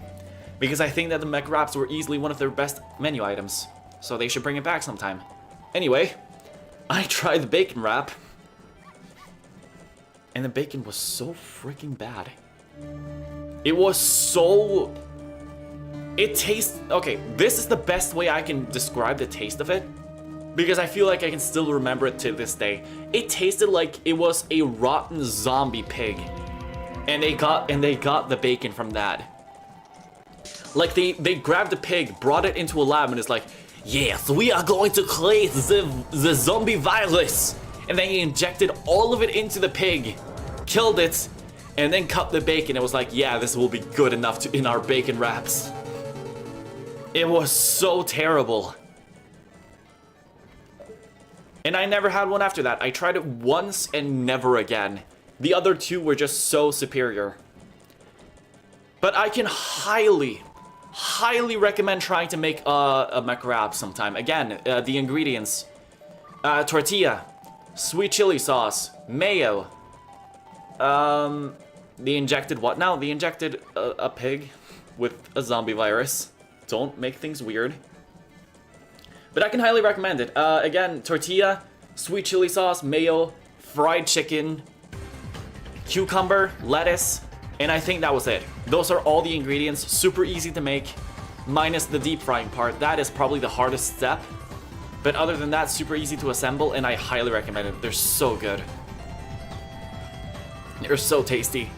Because I think that the McWraps were easily one of their best menu items, so they should bring it back sometime. Anyway, I tried the bacon wrap. And the bacon was so freaking bad. It was so... It tastes... Okay, this is the best way I can describe the taste of it. Because I feel like I can still remember it to this day. It tasted like it was a rotten zombie pig. And they got the bacon from that. Like they grabbed the pig, brought it into a lab, and it's like, yes, we are going to create the zombie virus. And then he injected all of it into the pig, killed it, and then cut the bacon. It was like, yeah, this will be good enough to in our bacon wraps. It was so terrible. And I never had one after that. I tried it once and never again. The other two were just so superior. But I can highly recommend trying to make a McWrap sometime. Again, the ingredients. Tortilla, sweet chili sauce, mayo. The injected what now? The injected a pig with a zombie virus. Don't make things weird. But I can highly recommend it. Again, tortilla, sweet chili sauce, mayo, fried chicken, cucumber, lettuce, and I think that was it. Those are all the ingredients, super easy to make, minus the deep frying part. That is probably the hardest step. But other than that, super easy to assemble, and I highly recommend it. They're so good. They're so tasty.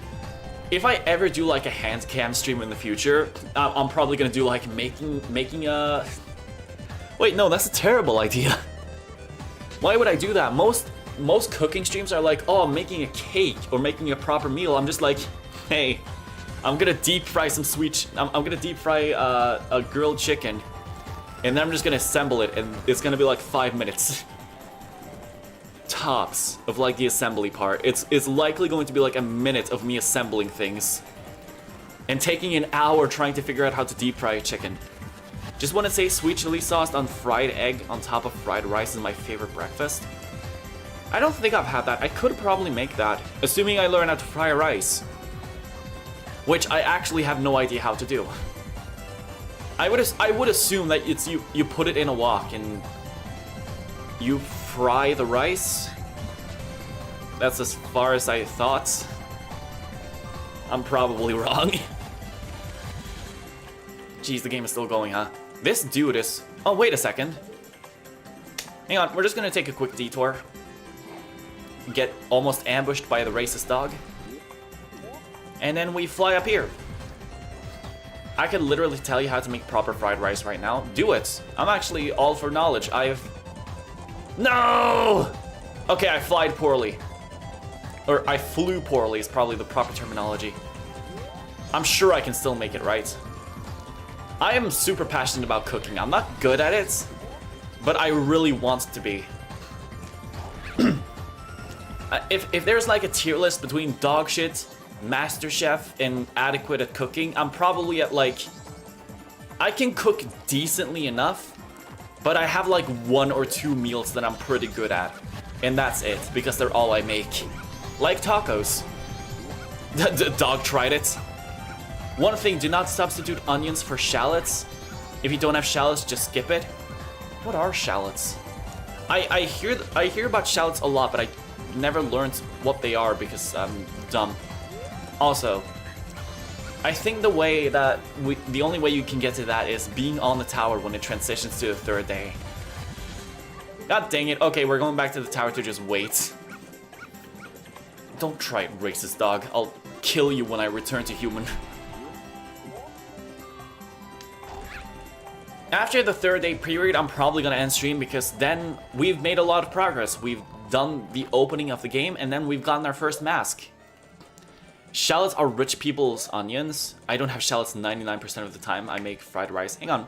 If I ever do like a hand cam stream in the future, I'm probably gonna do like making a... Wait, no, that's a terrible idea. Why would I do that? Most cooking streams are like, oh, I'm making a cake or making a proper meal. I'm just like, hey, I'm gonna deep fry some I'm gonna deep fry a grilled chicken, and then I'm just gonna assemble it, and it's gonna be like 5 minutes. Tops of like the assembly part. It's likely going to be like a minute of me assembling things and taking an hour trying to figure out how to deep fry a chicken. Just want to say sweet chili sauce on fried egg on top of fried rice is my favorite breakfast. I don't think I've had that. I could probably make that, assuming I learn how to fry rice, which I actually have no idea how to do. I would assume that it's you put it in a wok and you fry the rice. That's as far as I thought. I'm probably wrong. Jeez, the game is still going, huh? This dude is... Oh, wait a second. Hang on, we're just gonna take a quick detour. Get almost ambushed by the racist dog. And then we fly up here. I could literally tell you how to make proper fried rice right now. Do it. I'm actually all for knowledge. No! Okay, I flied poorly. Or I flew poorly is probably the proper terminology. I'm sure I can still make it right. I am super passionate about cooking. I'm not good at it, but I really want to be. If there's like a tier list between dog shit, master chef, and adequate at cooking, I'm probably at like... I can cook decently enough, but I have like 1 or 2 meals that I'm pretty good at. And that's it, because they're all I make. Like tacos. The dog tried it. One thing, do not substitute onions for shallots. If you don't have shallots, just skip it. What are shallots? I hear about shallots a lot, but I never learned what they are because I'm dumb. Also, I think the only way you can get to that is being on the tower when it transitions to the 3rd day. God dang it. Okay, we're going back to the tower to just wait. Don't try it, racist dog. I'll kill you when I return to human. After the 3rd day period, I'm probably gonna end stream because then we've made a lot of progress. We've done the opening of the game and then we've gotten our first mask. Shallots are rich people's onions. I don't have shallots 99% of the time. I make fried rice. Hang on.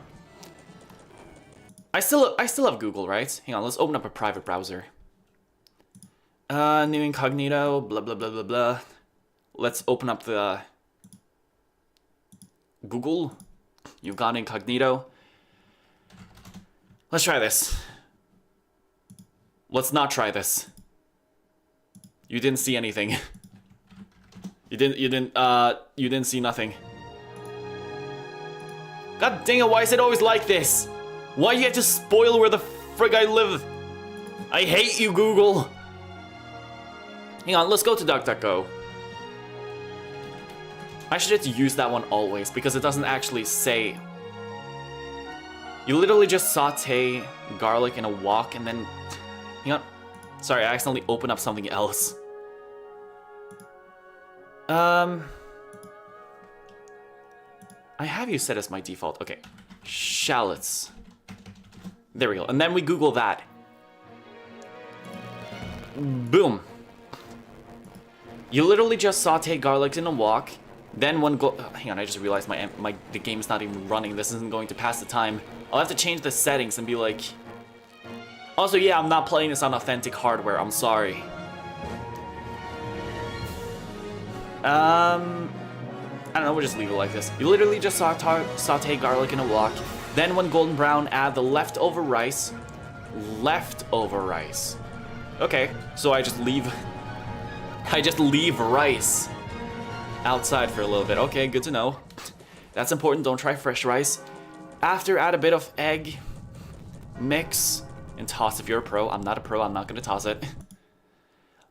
I still have Google, right? Hang on, let's open up a private browser. New incognito, blah blah blah blah blah. Let's open up the Google. You've got incognito. Let's try this. Let's not try this. You didn't see anything. You didn't see nothing. God dang it, why is it always like this? Why do you have to spoil where the frig I live? I hate you, Google. Hang on, let's go to DuckDuckGo. I should just use that one always because it doesn't actually say. You literally just saute garlic in a wok and then... Hang on. Sorry, I accidentally opened up something else. I have you set as my default. Okay. Shallots. There we go. And then we Google that. Boom. You literally just saute garlic in a wok. Then one go... Oh, hang on, I just realized the game's not even running. This isn't going to pass the time. I'll have to change the settings and be like... Also, yeah, I'm not playing this on authentic hardware. I'm sorry. I don't know, we'll just leave it like this. You literally just saute garlic in a wok. Then when golden brown, add the leftover rice. Leftover rice. Okay, so I just leave rice outside for a little bit. Okay, good to know. That's important, don't try fresh rice. After, add a bit of egg. Mix. And toss if you're a pro. I'm not a pro, I'm not gonna toss it.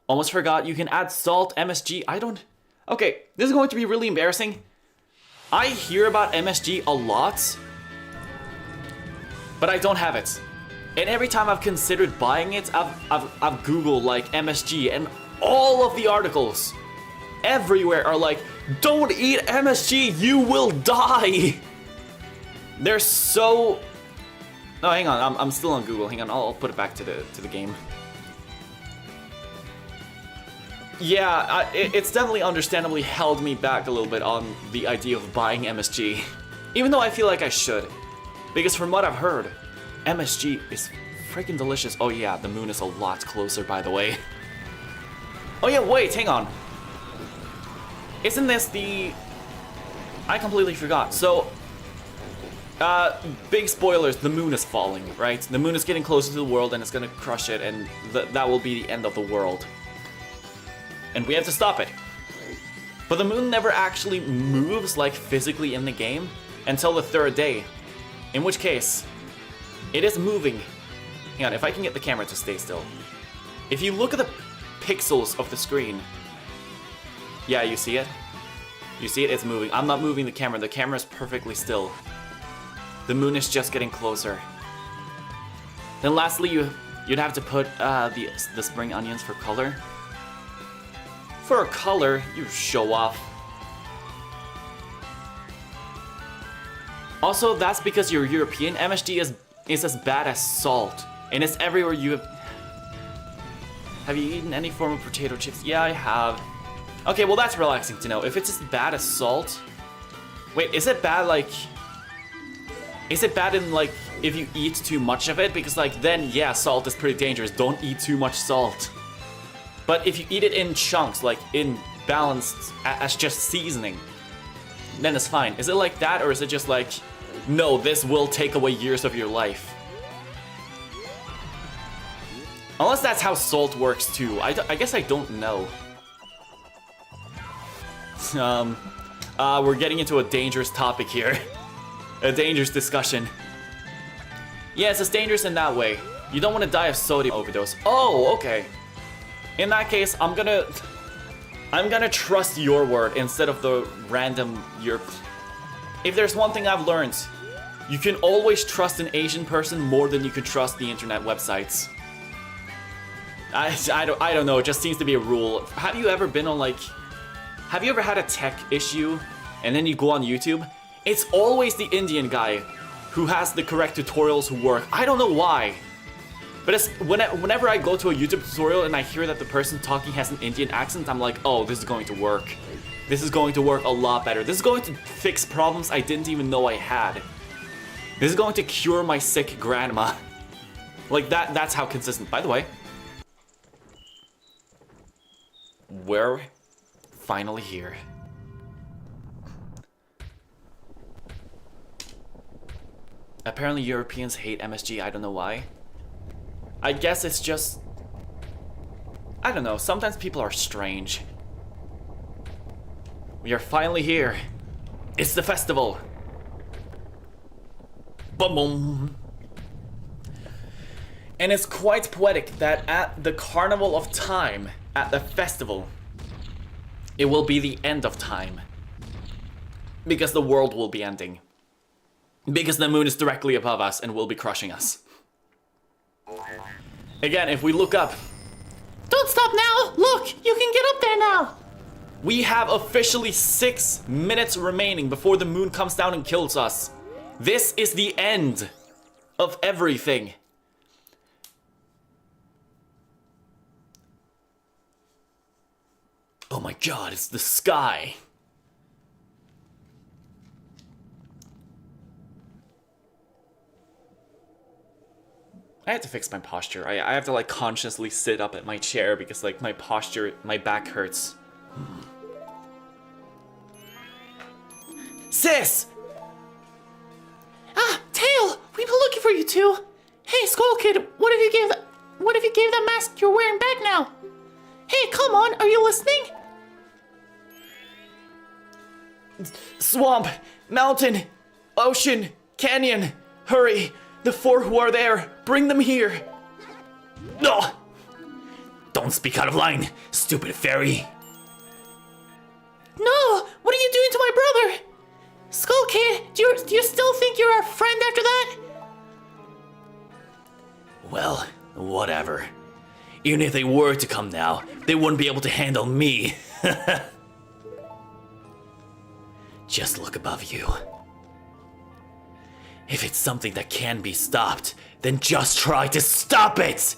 Almost forgot, you can add salt, MSG. I don't... Okay, this is going to be really embarrassing. I hear about MSG a lot, but I don't have it. And every time I've considered buying it, I've Googled like MSG, and all of the articles everywhere are like, don't eat MSG, you will die. They're so... Oh, hang on, I'm still on Google. Hang on, I'll put it back to the game. Yeah, it's definitely understandably held me back a little bit on the idea of buying MSG. Even though I feel like I should. Because from what I've heard, MSG is freaking delicious. Oh yeah, the moon is a lot closer, by the way. Oh yeah, wait, hang on. Isn't this the... I completely forgot. So, big spoilers, the moon is falling, right? The moon is getting closer to the world and it's gonna crush it, and that will be the end of the world. And we have to stop it. But the moon never actually moves, like, physically in the game until the third day. In which case, it is moving. Hang on, if I can get the camera to stay still. If you look at the pixels of the screen... Yeah, you see it? You see it? It's moving. I'm not moving the camera. The camera is perfectly still. The moon is just getting closer. Then lastly, you'd have to put the spring onions for color. For a color, you show off. Also, that's because you're European. MSG is as bad as salt. And it's everywhere you have... Have you eaten any form of potato chips? Yeah, I have. Okay, well that's relaxing to know. If it's as bad as salt... Wait, is it bad like... Is it bad in like, if you eat too much of it? Because like, then yeah, salt is pretty dangerous. Don't eat too much salt. But if you eat it in chunks, like in balanced, as just seasoning, then it's fine. Is it like that, or is it just like, no, this will take away years of your life? Unless that's how salt works too. I guess I don't know. We're getting into a dangerous topic here. A dangerous discussion. Yes, it's dangerous in that way. You don't want to die of sodium overdose. Oh, okay. In that case, I'm gonna trust your word instead of the random your... If there's one thing I've learned, you can always trust an Asian person more than you can trust the internet websites. I don't know, it just seems to be a rule. Have you ever been on like... Have you ever had a tech issue and then you go on YouTube? It's always the Indian guy who has the correct tutorials who work. I don't know why. But it's, whenever I go to a YouTube tutorial and I hear that the person talking has an Indian accent, I'm like, oh, this is going to work. This is going to work a lot better. This is going to fix problems I didn't even know I had. This is going to cure my sick grandma. Like, that's how consistent. By the way, we're finally here. Apparently Europeans hate MSG, I don't know why. I guess it's just... I don't know, sometimes people are strange. We are finally here. It's the festival. Boom. And it's quite poetic that at the Carnival of Time, at the festival, it will be the end of time. Because the world will be ending. Because the moon is directly above us and will be crushing us. Again, if we look up, Don't stop now! Look! You can get up there now! we have officially 6 minutes remaining before the moon comes down and kills us. This is the end of everything. Oh my god, it's the sky. I have to fix my posture. I have to like consciously sit up at my chair because like my posture, my back hurts. Sis! Ah, Tail! We've been looking for you two! Hey, Skull Kid, what if you gave that mask you're wearing back now? Hey, come on, are you listening? Swamp, mountain, ocean, canyon, hurry! The 4 who are there, bring them here! No! Don't speak out of line, stupid fairy. No! What are you doing to my brother? Skull Kid, do you still think you're our friend after that? Well, whatever. Even if they were to come now, they wouldn't be able to handle me. Just look above you. If it's something that can be stopped, then just try to stop it!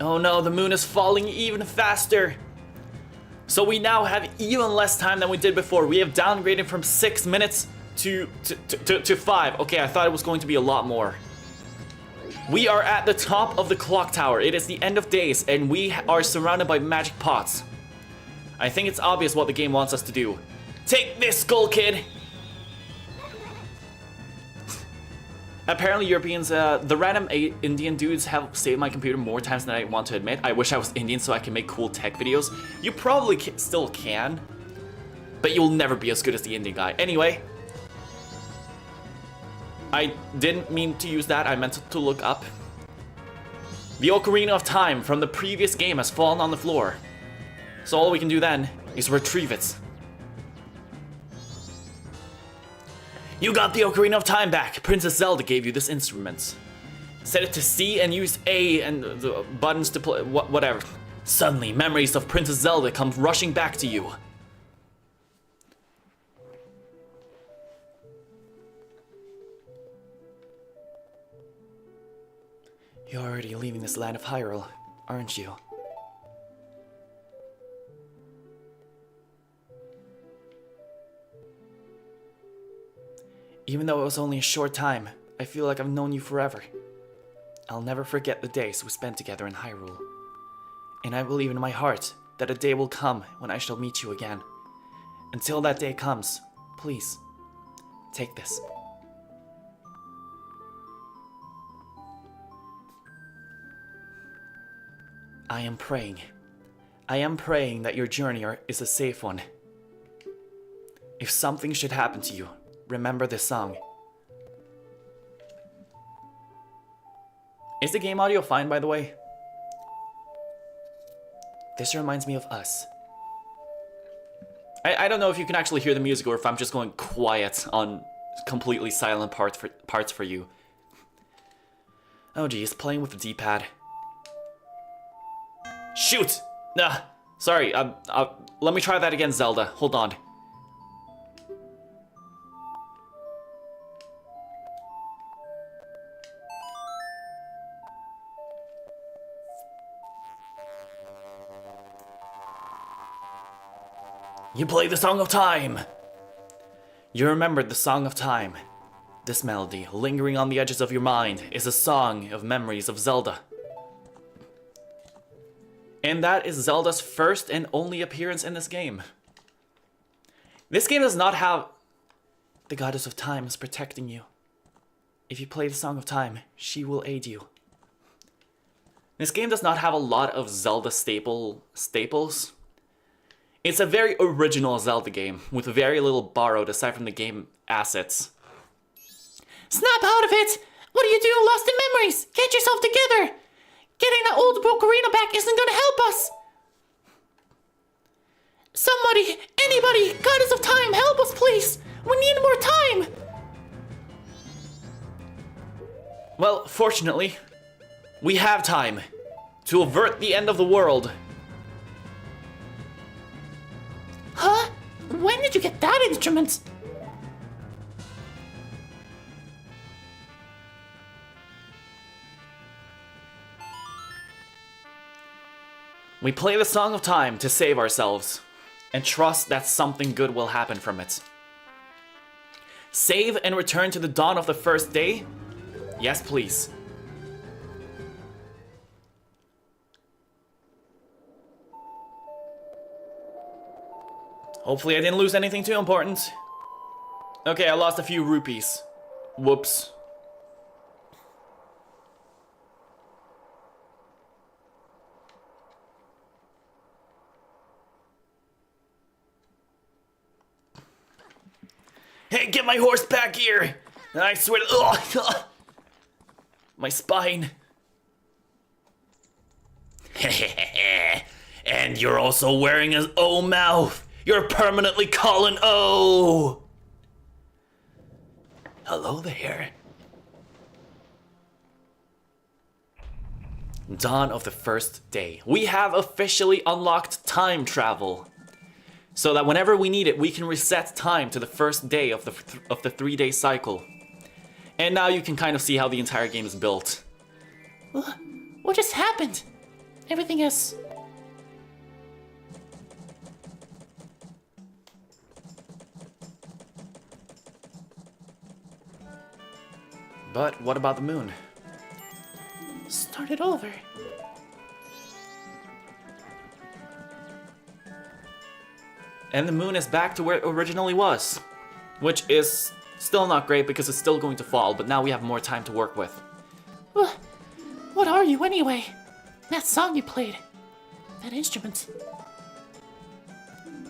Oh no, the moon is falling even faster. So we now have even less time than we did before. We have downgraded from 6 minutes to 5. Okay, I thought it was going to be a lot more. We are at the top of the clock tower. It is the end of days, and we are surrounded by magic pots. I think it's obvious what the game wants us to do. Take this, Skull Kid! Apparently Europeans, the random Indian dudes have saved my computer more times than I want to admit. I wish I was Indian so I can make cool tech videos. You probably still can, but you'll never be as good as the Indian guy. Anyway, I didn't mean to use that, I meant to look up. The Ocarina of Time from the previous game has fallen on the floor. So all we can do then is retrieve it. You got the Ocarina of Time back. Princess Zelda gave you this instrument. Set it to C and use A and the buttons to play, whatever. Suddenly, memories of Princess Zelda come rushing back to you. You're already leaving this land of Hyrule, aren't you? Even though it was only a short time, I feel like I've known you forever. I'll never forget the days we spent together in Hyrule. And I believe in my heart that a day will come when I shall meet you again. Until that day comes, please, take this. I am praying that your journey is a safe one. If something should happen to you, remember this song. Is the game audio fine, by the way? This reminds me of us. I don't know if you can actually hear the music or if I'm just going quiet on completely silent parts for you. Oh geez, playing with the D-pad. Shoot! Nah, sorry, let me try that again, Zelda. Hold on. You play the Song of Time! You remembered the Song of Time. This melody, lingering on the edges of your mind, is a song of memories of Zelda. And that is Zelda's first and only appearance in this game. This game does not have the Goddess of Time is protecting you. If you play the Song of Time, she will aid you. This game does not have a lot of Zelda staples. It's a very original Zelda game, with very little borrowed aside from the game assets. Snap out of it! What are you doing lost in memories? Get yourself together! Getting that old broke arena back isn't gonna help us! Somebody, anybody, goddess of time, help us please! We need more time! Well, fortunately, we have time to avert the end of the world. Huh? When did you get that instrument? We play the Song of Time to save ourselves, and trust that something good will happen from it. Save and return to the dawn of the first day? Yes, please. Hopefully I didn't lose anything too important. Okay, I lost a few rupees. Whoops. Hey, get my horse back here! I swear to... My spine. And you're also wearing an O mouth. You're permanently calling O. Hello there. Dawn of the first day. We have officially unlocked time travel. So that whenever we need it, we can reset time to the first day of the 3-day cycle. And now you can kind of see how the entire game is built. What just happened? Everything is... But what about the moon? Start it over. And the moon is back to where it originally was. Which is still not great because it's still going to fall, but now we have more time to work with. What are you anyway? That song you played. That instrument.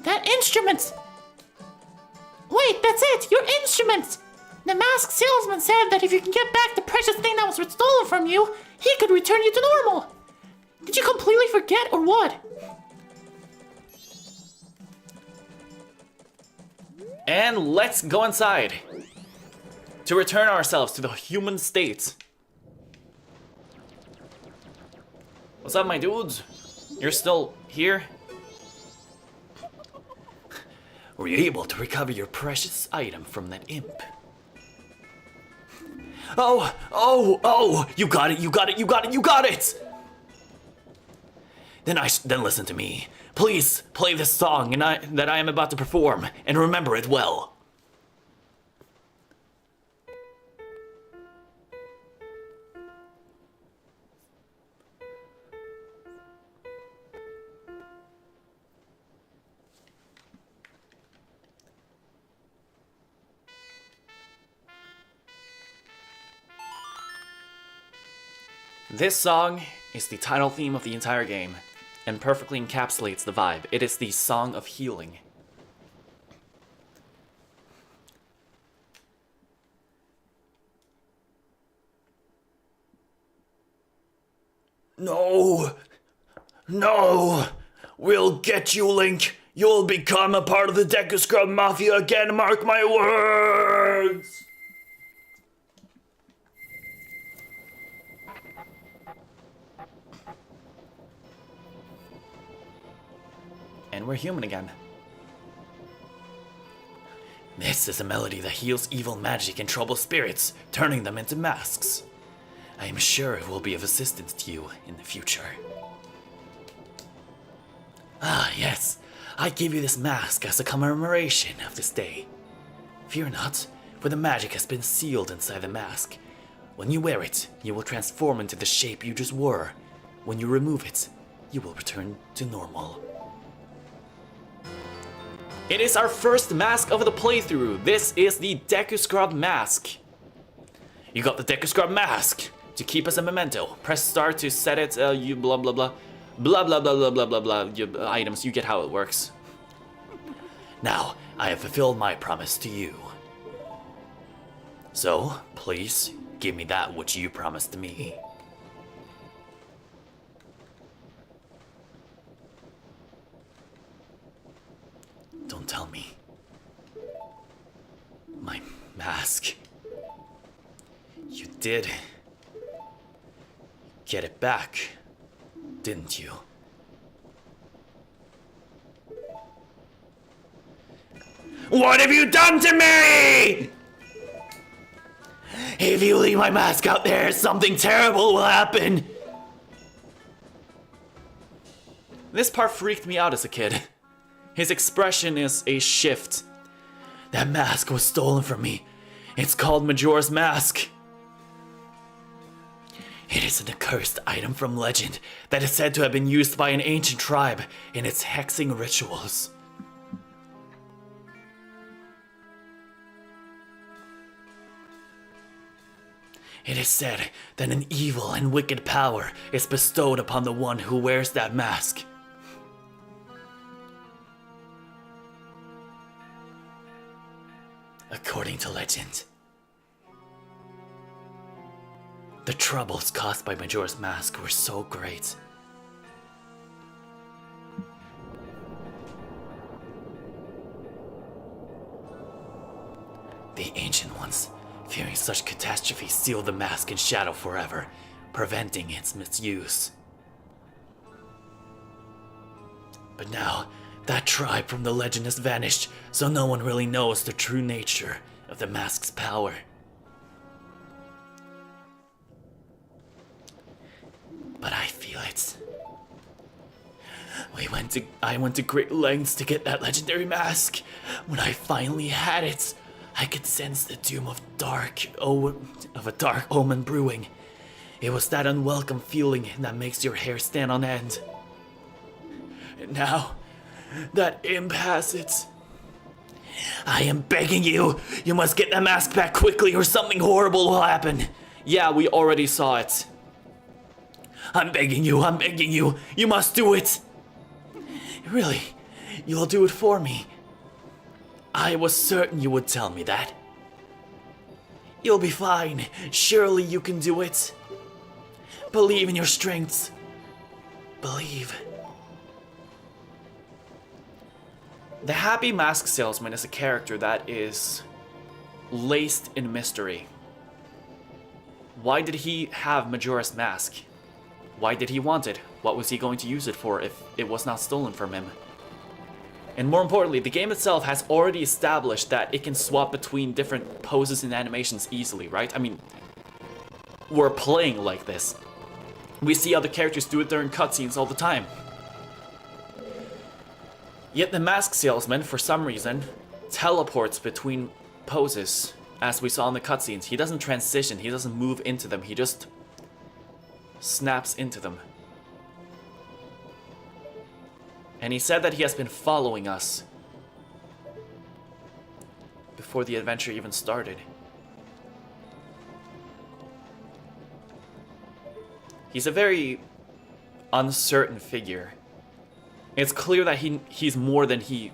That instrument! Wait, that's it! Your instrument! The masked salesman said that if you can get back the precious thing that was stolen from you, he could return you to normal! Did you completely forget or what? And let's go inside to return ourselves to the human state. What's up, my dudes? You're still here? Were you able to recover your precious item from that imp? Oh, you got it! Then listen to me. Please play this song that I am about to perform, and remember it well. This song is the title theme of the entire game, and perfectly encapsulates the vibe. It is the Song of Healing. No! We'll get you, Link! You'll become a part of the Deku Scrub Mafia again, mark my words! And we're human again. This is a melody that heals evil magic and troubled spirits, turning them into masks. I am sure it will be of assistance to you in the future. Ah, yes. I give you this mask as a commemoration of this day. Fear not, for the magic has been sealed inside the mask. When you wear it, you will transform into the shape you just were. When you remove it, you will return to normal. It is our first mask of the playthrough. This is the Deku Scrub mask. You got the Deku Scrub mask. to keep as a memento. Press start to set it, you blah blah blah. Blah blah blah blah blah blah blah, items, you get how it works. Now, I have fulfilled my promise to you. So, please, give me that which you promised to me. Don't tell me. My mask. You did get it back, didn't you? What have you done to me? If you leave my mask out there, something terrible will happen. This part freaked me out as a kid. His expression is a shift. That mask was stolen from me. It's called Majora's Mask. It is an accursed item from legend that is said to have been used by an ancient tribe in its hexing rituals. It is said that an evil and wicked power is bestowed upon the one who wears that mask. According to legend, the troubles caused by Majora's Mask were so great. The Ancient Ones, fearing such catastrophe, sealed the mask in shadow forever, preventing its misuse. But now, that tribe from the legend has vanished, so no one really knows the true nature of the mask's power. But I feel it. I went to great lengths to get that legendary mask. When I finally had it, I could sense the doom of a dark omen brewing. It was that unwelcome feeling that makes your hair stand on end. And now, that imp has it. I am begging you, you must get that mask back quickly or something horrible will happen. Yeah, we already saw it. I'm begging you, you must do it. Really, you'll do it for me. I was certain you would tell me that. You'll be fine, surely you can do it. Believe in your strengths. Believe. The Happy Mask Salesman is a character that is laced in mystery. Why did he have Majora's Mask? Why did he want it? What was he going to use it for if it was not stolen from him? And more importantly, the game itself has already established that it can swap between different poses and animations easily, right? I mean, we're playing like this. We see other characters do it during cutscenes all the time. Yet the Mask Salesman, for some reason, teleports between poses, as we saw in the cutscenes. He doesn't transition, he doesn't move into them, he just snaps into them. And he said that he has been following us before the adventure even started. He's a very uncertain figure. It's clear that he's more than he's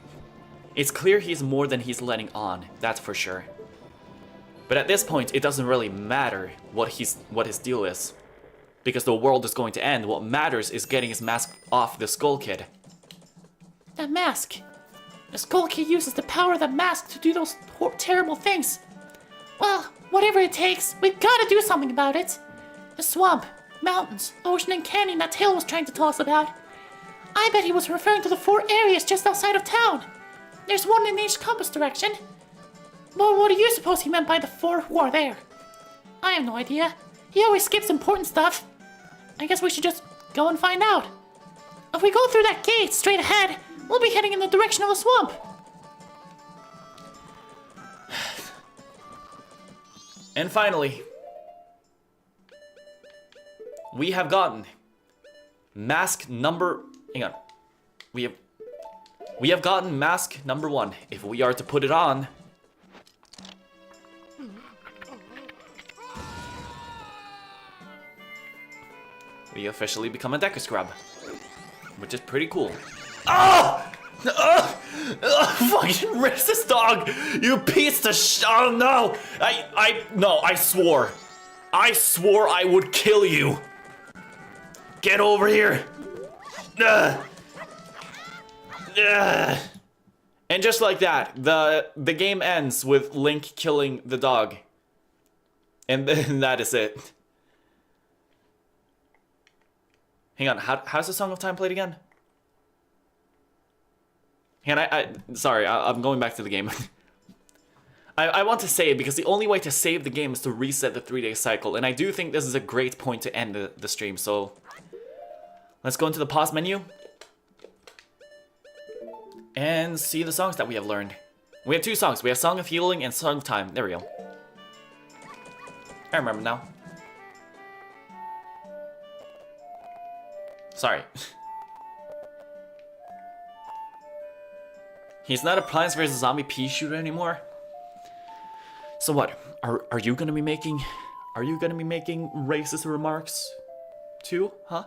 letting on, that's for sure. But at this point, it doesn't really matter what his deal is, because the world is going to end. What matters is getting his mask off the Skull Kid. That mask. The Skull Kid uses the power of the mask to do those terrible things. Well, whatever it takes, we've got to do something about it. The swamp, mountains, ocean, and canyon that Tail was trying to tell us about. I bet he was referring to the 4 areas just outside of town. There's one in each compass direction. But what do you suppose he meant by the 4 who are there? I have no idea. He always skips important stuff. I guess we should just go and find out. If we go through that gate straight ahead, we'll be heading in the direction of the swamp. And finally, we have gotten mask number... Hang on. We have gotten mask number 1. If we are to put it on... we officially become a Deku Scrub, which is pretty cool. Oh! Fucking racist dog! You piece of oh no! I swore. I swore I would kill you. Get over here. And just like that, the game ends with Link killing the dog. And then that is it. Hang on, how's the Song of Time played again? Hang on, sorry, I'm going back to the game. I want to save because the only way to save the game is to reset the 3-day cycle. And I do think this is a great point to end the stream, so... Let's go into the pause menu. And see the songs that we have learned. We have 2 songs. We have Song of Healing and Song of Time. There we go. I remember now. Sorry. He's not a Plants vs. Zombie pea shooter anymore. So what? Are you gonna be making... Are you gonna be making racist remarks? Too? Huh?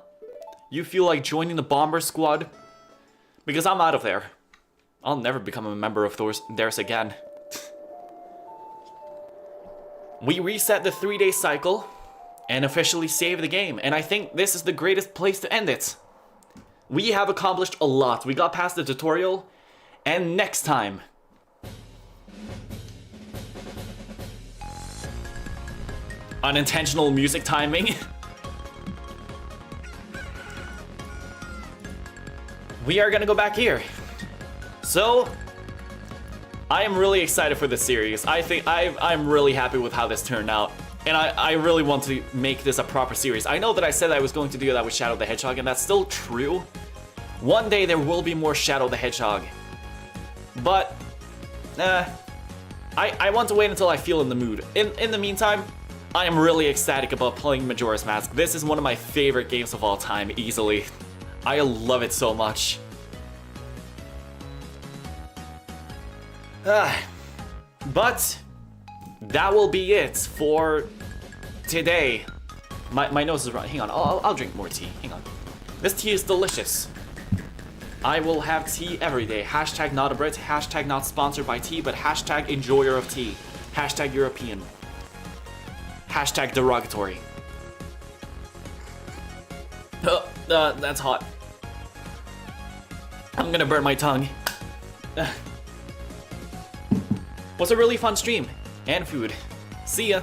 You feel like joining the Bomber Squad? Because I'm out of there. I'll never become a member of theirs again. We reset the 3-day cycle and officially save the game. And I think this is the greatest place to end it. We have accomplished a lot. We got past the tutorial. And next time... Unintentional music timing. We are gonna go back here. So, I am really excited for this series. I think I'm really happy with how this turned out. And I really want to make this a proper series. I know that I said I was going to do that with Shadow the Hedgehog, and that's still true. One day there will be more Shadow the Hedgehog. But, I want to wait until I feel in the mood. In the meantime, I am really ecstatic about playing Majora's Mask. This is one of my favorite games of all time, easily. I love it so much. But that will be it for today. My nose is running. Hang on, I'll drink more tea. Hang on. This tea is delicious. I will have tea every day. Hashtag not a Brit. Hashtag not sponsored by tea, but hashtag enjoyer of tea. Hashtag European. Hashtag derogatory. That's hot. I'm gonna burn my tongue. Was a really fun stream and food. See ya.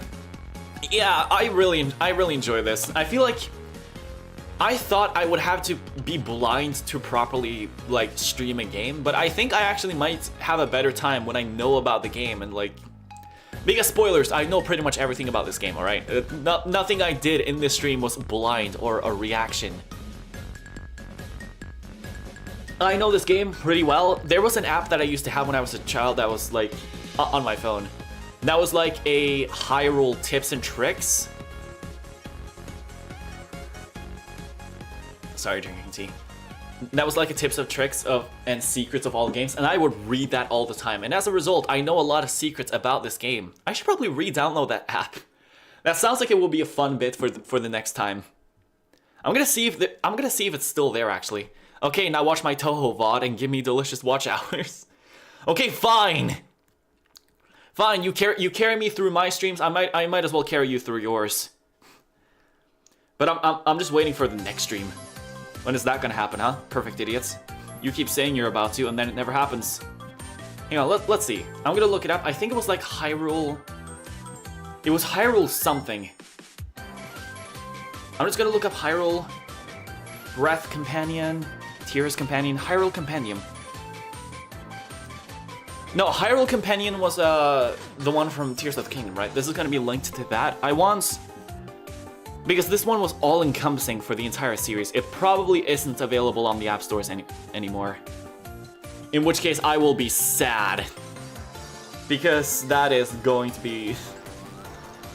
Yeah, I really enjoy this. I feel like I thought I would have to be blind to properly like stream a game, but I think I actually might have a better time when I know about the game and like. Because spoilers, I know pretty much everything about this game. All right, nothing I did in this stream was blind or a reaction. I know this game pretty well. There was an app that I used to have when I was a child that was like on my phone. That was like a Hyrule tips and tricks. Sorry, drinking tea. That was like a tips of tricks of and secrets of all games, and I would read that all the time. And as a result, I know a lot of secrets about this game. I should probably re-download that app. That sounds like it will be a fun bit for the next time. I'm gonna see if it's still there actually. Okay, now watch my Toho VOD and give me delicious watch hours. Okay, fine. Fine, you carry me through my streams. I might as well carry you through yours. But I'm just waiting for the next stream. When is that gonna happen, huh? Perfect idiots. You keep saying you're about to, and then it never happens. Hang on, let's see. I'm gonna look it up. I think it was like Hyrule. It was Hyrule something. I'm just gonna look up Hyrule Breath Companion, Tears Companion, Hyrule Compendium. No, Hyrule Companion was the one from Tears of the Kingdom, right? This is gonna be linked to that. Because this one was all-encompassing for the entire series. It probably isn't available on the app stores anymore. In which case, I will be sad. Because that is going to be...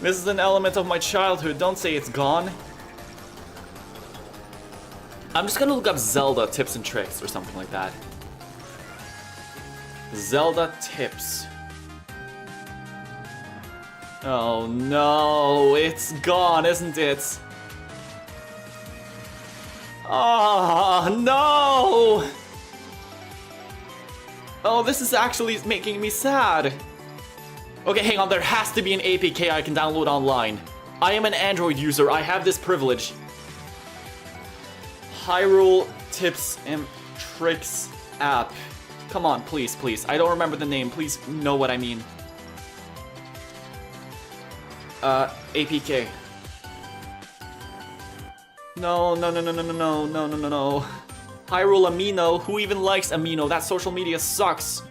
This is an element of my childhood. Don't say it's gone. I'm just gonna look up Zelda tips and tricks or something like that. Zelda tips. Oh no, it's gone, isn't it? Oh, no! Oh, this is actually making me sad. Okay, hang on, there has to be an APK I can download online. I am an Android user, I have this privilege. Hyrule Tips and Tricks app. Come on, please, please. I don't remember the name, please know what I mean. APK. No. Hyrule Amino, who even likes Amino? That social media sucks.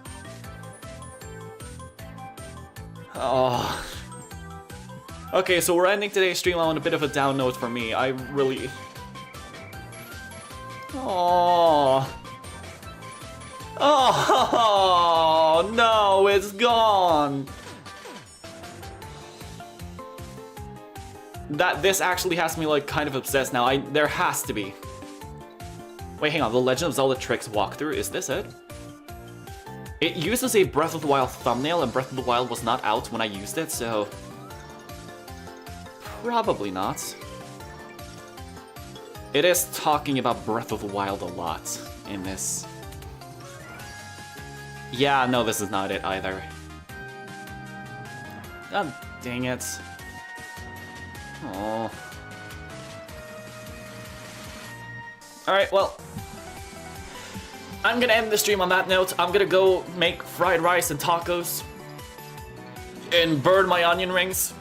Oh. Okay, so we're ending today's stream on a bit of a down note for me. I really... Oh. Oh, no, it's gone. This actually has me like kind of obsessed now. There has to be. Wait, hang on. The Legend of Zelda Tricks walkthrough. Is this it? It uses a Breath of the Wild thumbnail, and Breath of the Wild was not out when I used it, so probably not. It is talking about Breath of the Wild a lot in this. Yeah, no, this is not it either. God dang it. Oh. Alright, well, I'm gonna end the stream on that note. I'm gonna go make fried rice and tacos and burn my onion rings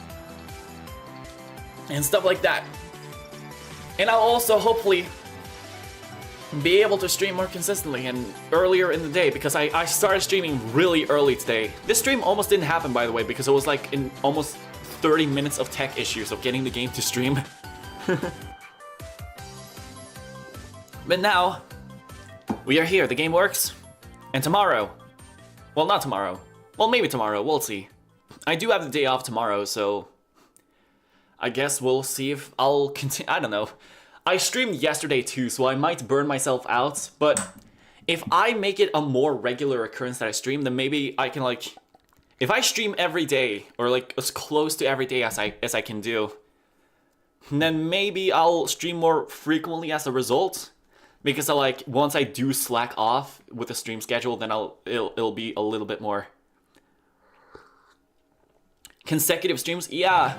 and stuff like that. And I'll also hopefully be able to stream more consistently and earlier in the day, because I started streaming really early today. This stream almost didn't happen, by the way, because it was like in almost 30 minutes of tech issues of getting the game to stream. But now, we are here, the game works, and tomorrow, well, not tomorrow, well, maybe tomorrow, we'll see. I do have the day off tomorrow, so I guess we'll see if I'll continue. I don't know. I streamed yesterday too, so I might burn myself out, but if I make it a more regular occurrence that I stream, then maybe I can, like, if I stream every day, or like as close to every day as I can do, then maybe I'll stream more frequently as a result. Because once I do slack off with the stream schedule, then it'll be a little bit more consecutive streams. Yeah,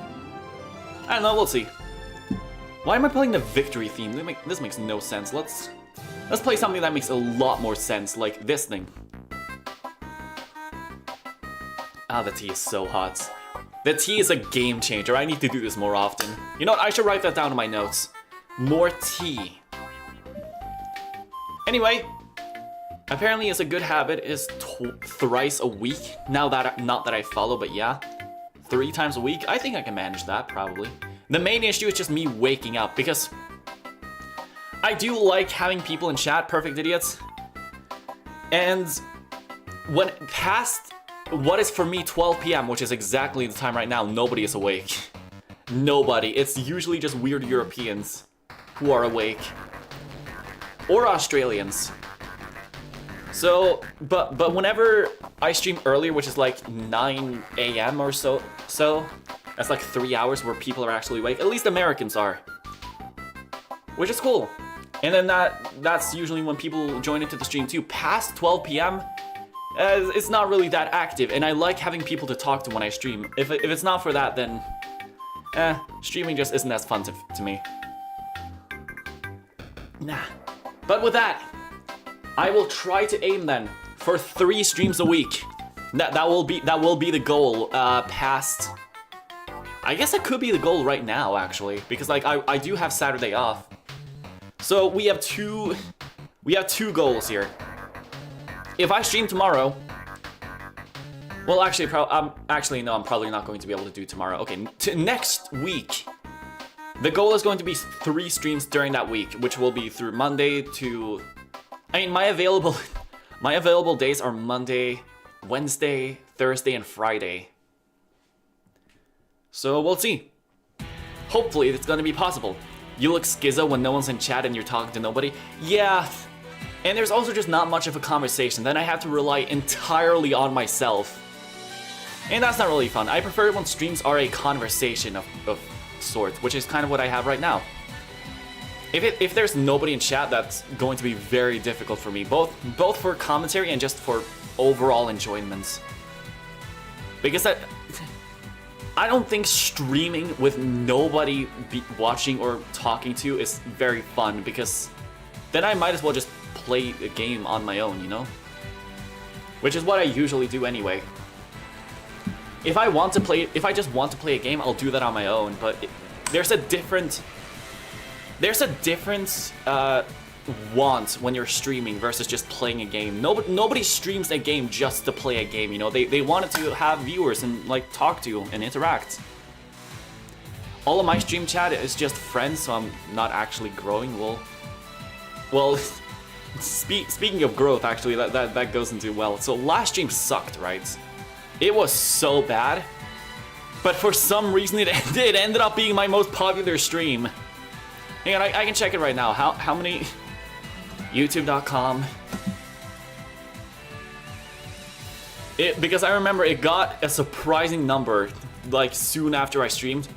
I don't know. We'll see. Why am I playing the victory theme? This makes no sense. Let's play something that makes a lot more sense, like this thing. Ah, the tea is so hot. The tea is a game changer. I need to do this more often. You know what? I should write that down in my notes. More tea. Anyway, apparently it's a good habit is thrice a week. Now that, not that I follow, but yeah. 3 times a week. I think I can manage that, probably. The main issue is just me waking up, because I do like having people in chat, perfect idiots. And when past what is for me 12 p.m., which is exactly the time right now, nobody is awake. Nobody. It's usually just weird Europeans who are awake. Or Australians. So, but whenever I stream earlier, which is like 9 a.m. or so, that's like 3 hours where people are actually awake. At least Americans are. Which is cool. And then that's usually when people join into the stream too. Past 12 p.m., it's not really that active, and I like having people to talk to when I stream. If it's not for that, then streaming just isn't as fun to me. Nah. But with that, I will try to aim then for 3 streams a week. That will be the goal. Past, I guess that could be the goal right now, actually, because like I do have Saturday off. So we have two goals here. If I stream tomorrow, well, actually, no, I'm probably not going to be able to do tomorrow. Okay, next week, the goal is going to be 3 streams during that week, which will be through Monday to, I mean, my available days are Monday, Wednesday, Thursday, and Friday. So we'll see. Hopefully, it's going to be possible. You look schizo when no one's in chat and you're talking to nobody. Yeah. And there's also just not much of a conversation. Then I have to rely entirely on myself. And that's not really fun. I prefer it when streams are a conversation of sorts, which is kind of what I have right now. If there's nobody in chat, that's going to be very difficult for me, both for commentary and just for overall enjoyment. Because I don't think streaming with nobody watching or talking to is very fun, because then I might as well just play a game on my own, you know? Which is what I usually do anyway. If I just want to play a game, I'll do that on my own, but there's a different want when you're streaming versus just playing a game. Nobody streams a game just to play a game, you know? They wanted to have viewers and like talk to and interact. All of my stream chat is just friends, so I'm not actually growing. Well, speaking of growth, actually, that goes into, well, so last stream sucked, right? It was so bad, but for some reason it ended up being my most popular stream. Hang on, I can check it right now. How many? YouTube.com. Because I remember it got a surprising number, like soon after I streamed.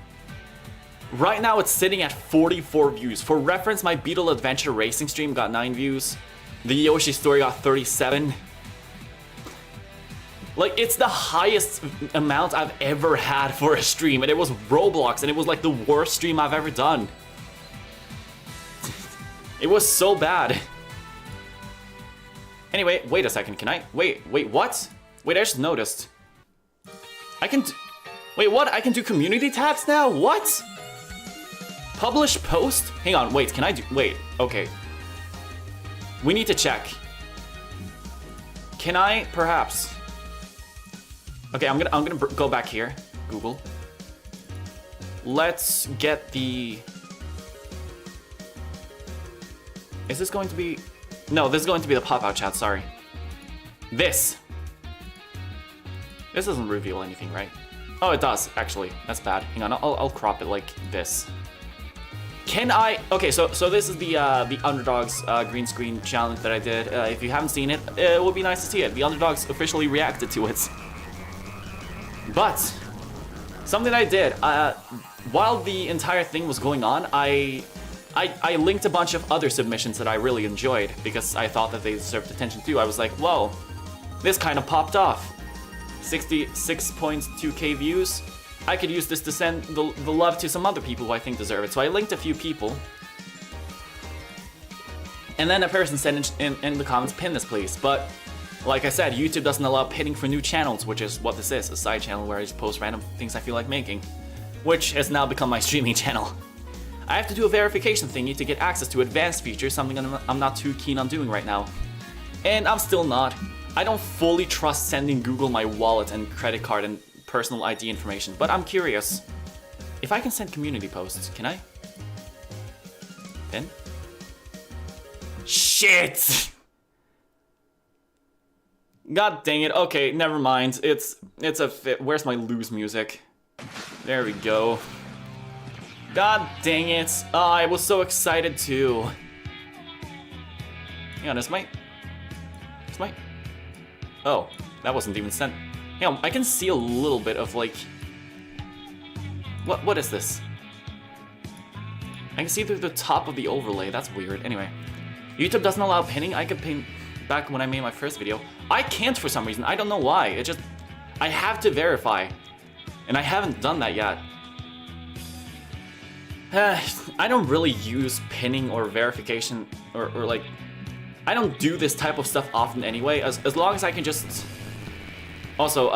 Right now it's sitting at 44 views. For reference, my Beetle Adventure Racing stream got 9 views. The Yoshi story got 37. Like, it's the highest amount I've ever had for a stream, and it was Roblox, and it was like the worst stream I've ever done. It was so bad. Anyway, wait a second, can I? Wait, what? Wait, I just noticed. Wait, what? I can do community tabs now? What? Publish post? Hang on, wait, can I do, wait, okay. We need to check. Can I, perhaps? Okay, I'm gonna go back here, Google. Let's get the... Is this going to be... No, this is going to be the pop-out chat, sorry. This doesn't reveal anything, right? Oh, it does, actually. That's bad. Hang on, I'll crop it like this. Can I... Okay, so this is the Underdogs green screen challenge that I did. If you haven't seen it, it would be nice to see it. The Underdogs officially reacted to it. But, something I did, while the entire thing was going on, I linked a bunch of other submissions that I really enjoyed because I thought that they deserved attention too. I was like, whoa, this kind of popped off. 66.2k views. I could use this to send the love to some other people who I think deserve it. So I linked a few people. And then a person said in the comments, pin this please. But like I said, YouTube doesn't allow pinning for new channels, which is what this is, a side channel where I just post random things I feel like making, which has now become my streaming channel. I have to do a verification thingy to get access to advanced features, something I'm not too keen on doing right now. And I'm still not. I don't fully trust sending Google my wallet and credit card and personal ID information, but I'm curious. If I can send community posts, can I? Pin? Shit! God dang it. Okay, never mind. It's a fit. Where's my lose music? There we go. God dang it. Oh, I was so excited too. Hang on, is my... Oh, that wasn't even sent. Hang on, I can see a little bit of like... What is this? I can see through the top of the overlay. That's weird. Anyway. YouTube doesn't allow pinning. I could pin back when I made my first video. I can't for some reason. I don't know why. It just... I have to verify. And I haven't done that yet. I don't really use pinning or verification or like... I don't do this type of stuff often anyway, as long as I can just... Also,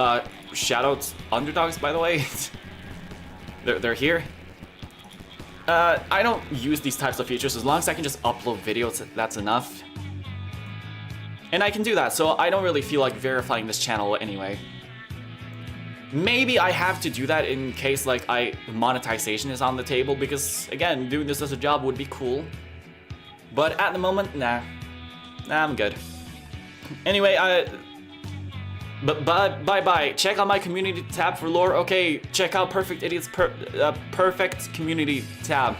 shoutouts Underdogs, by the way. they're here. I don't use these types of features. As long as I can just upload videos, that's enough. And I can do that, so I don't really feel like verifying this channel anyway. Maybe I have to do that in case like monetization is on the table, because again, doing this as a job would be cool. But at the moment, nah, I'm good. Anyway, but bye. Check out my community tab for lore. Okay, check out Perfect Idiot's perfect community tab.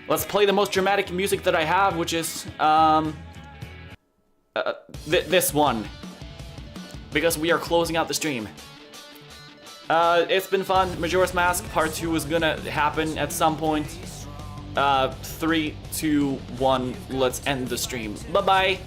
Let's play the most dramatic music that I have, which is this one, because we are closing out the stream. It's been fun. Majora's Mask Part 2 is gonna happen at some point. 3, 2, 1, let's end the stream. Bye-bye.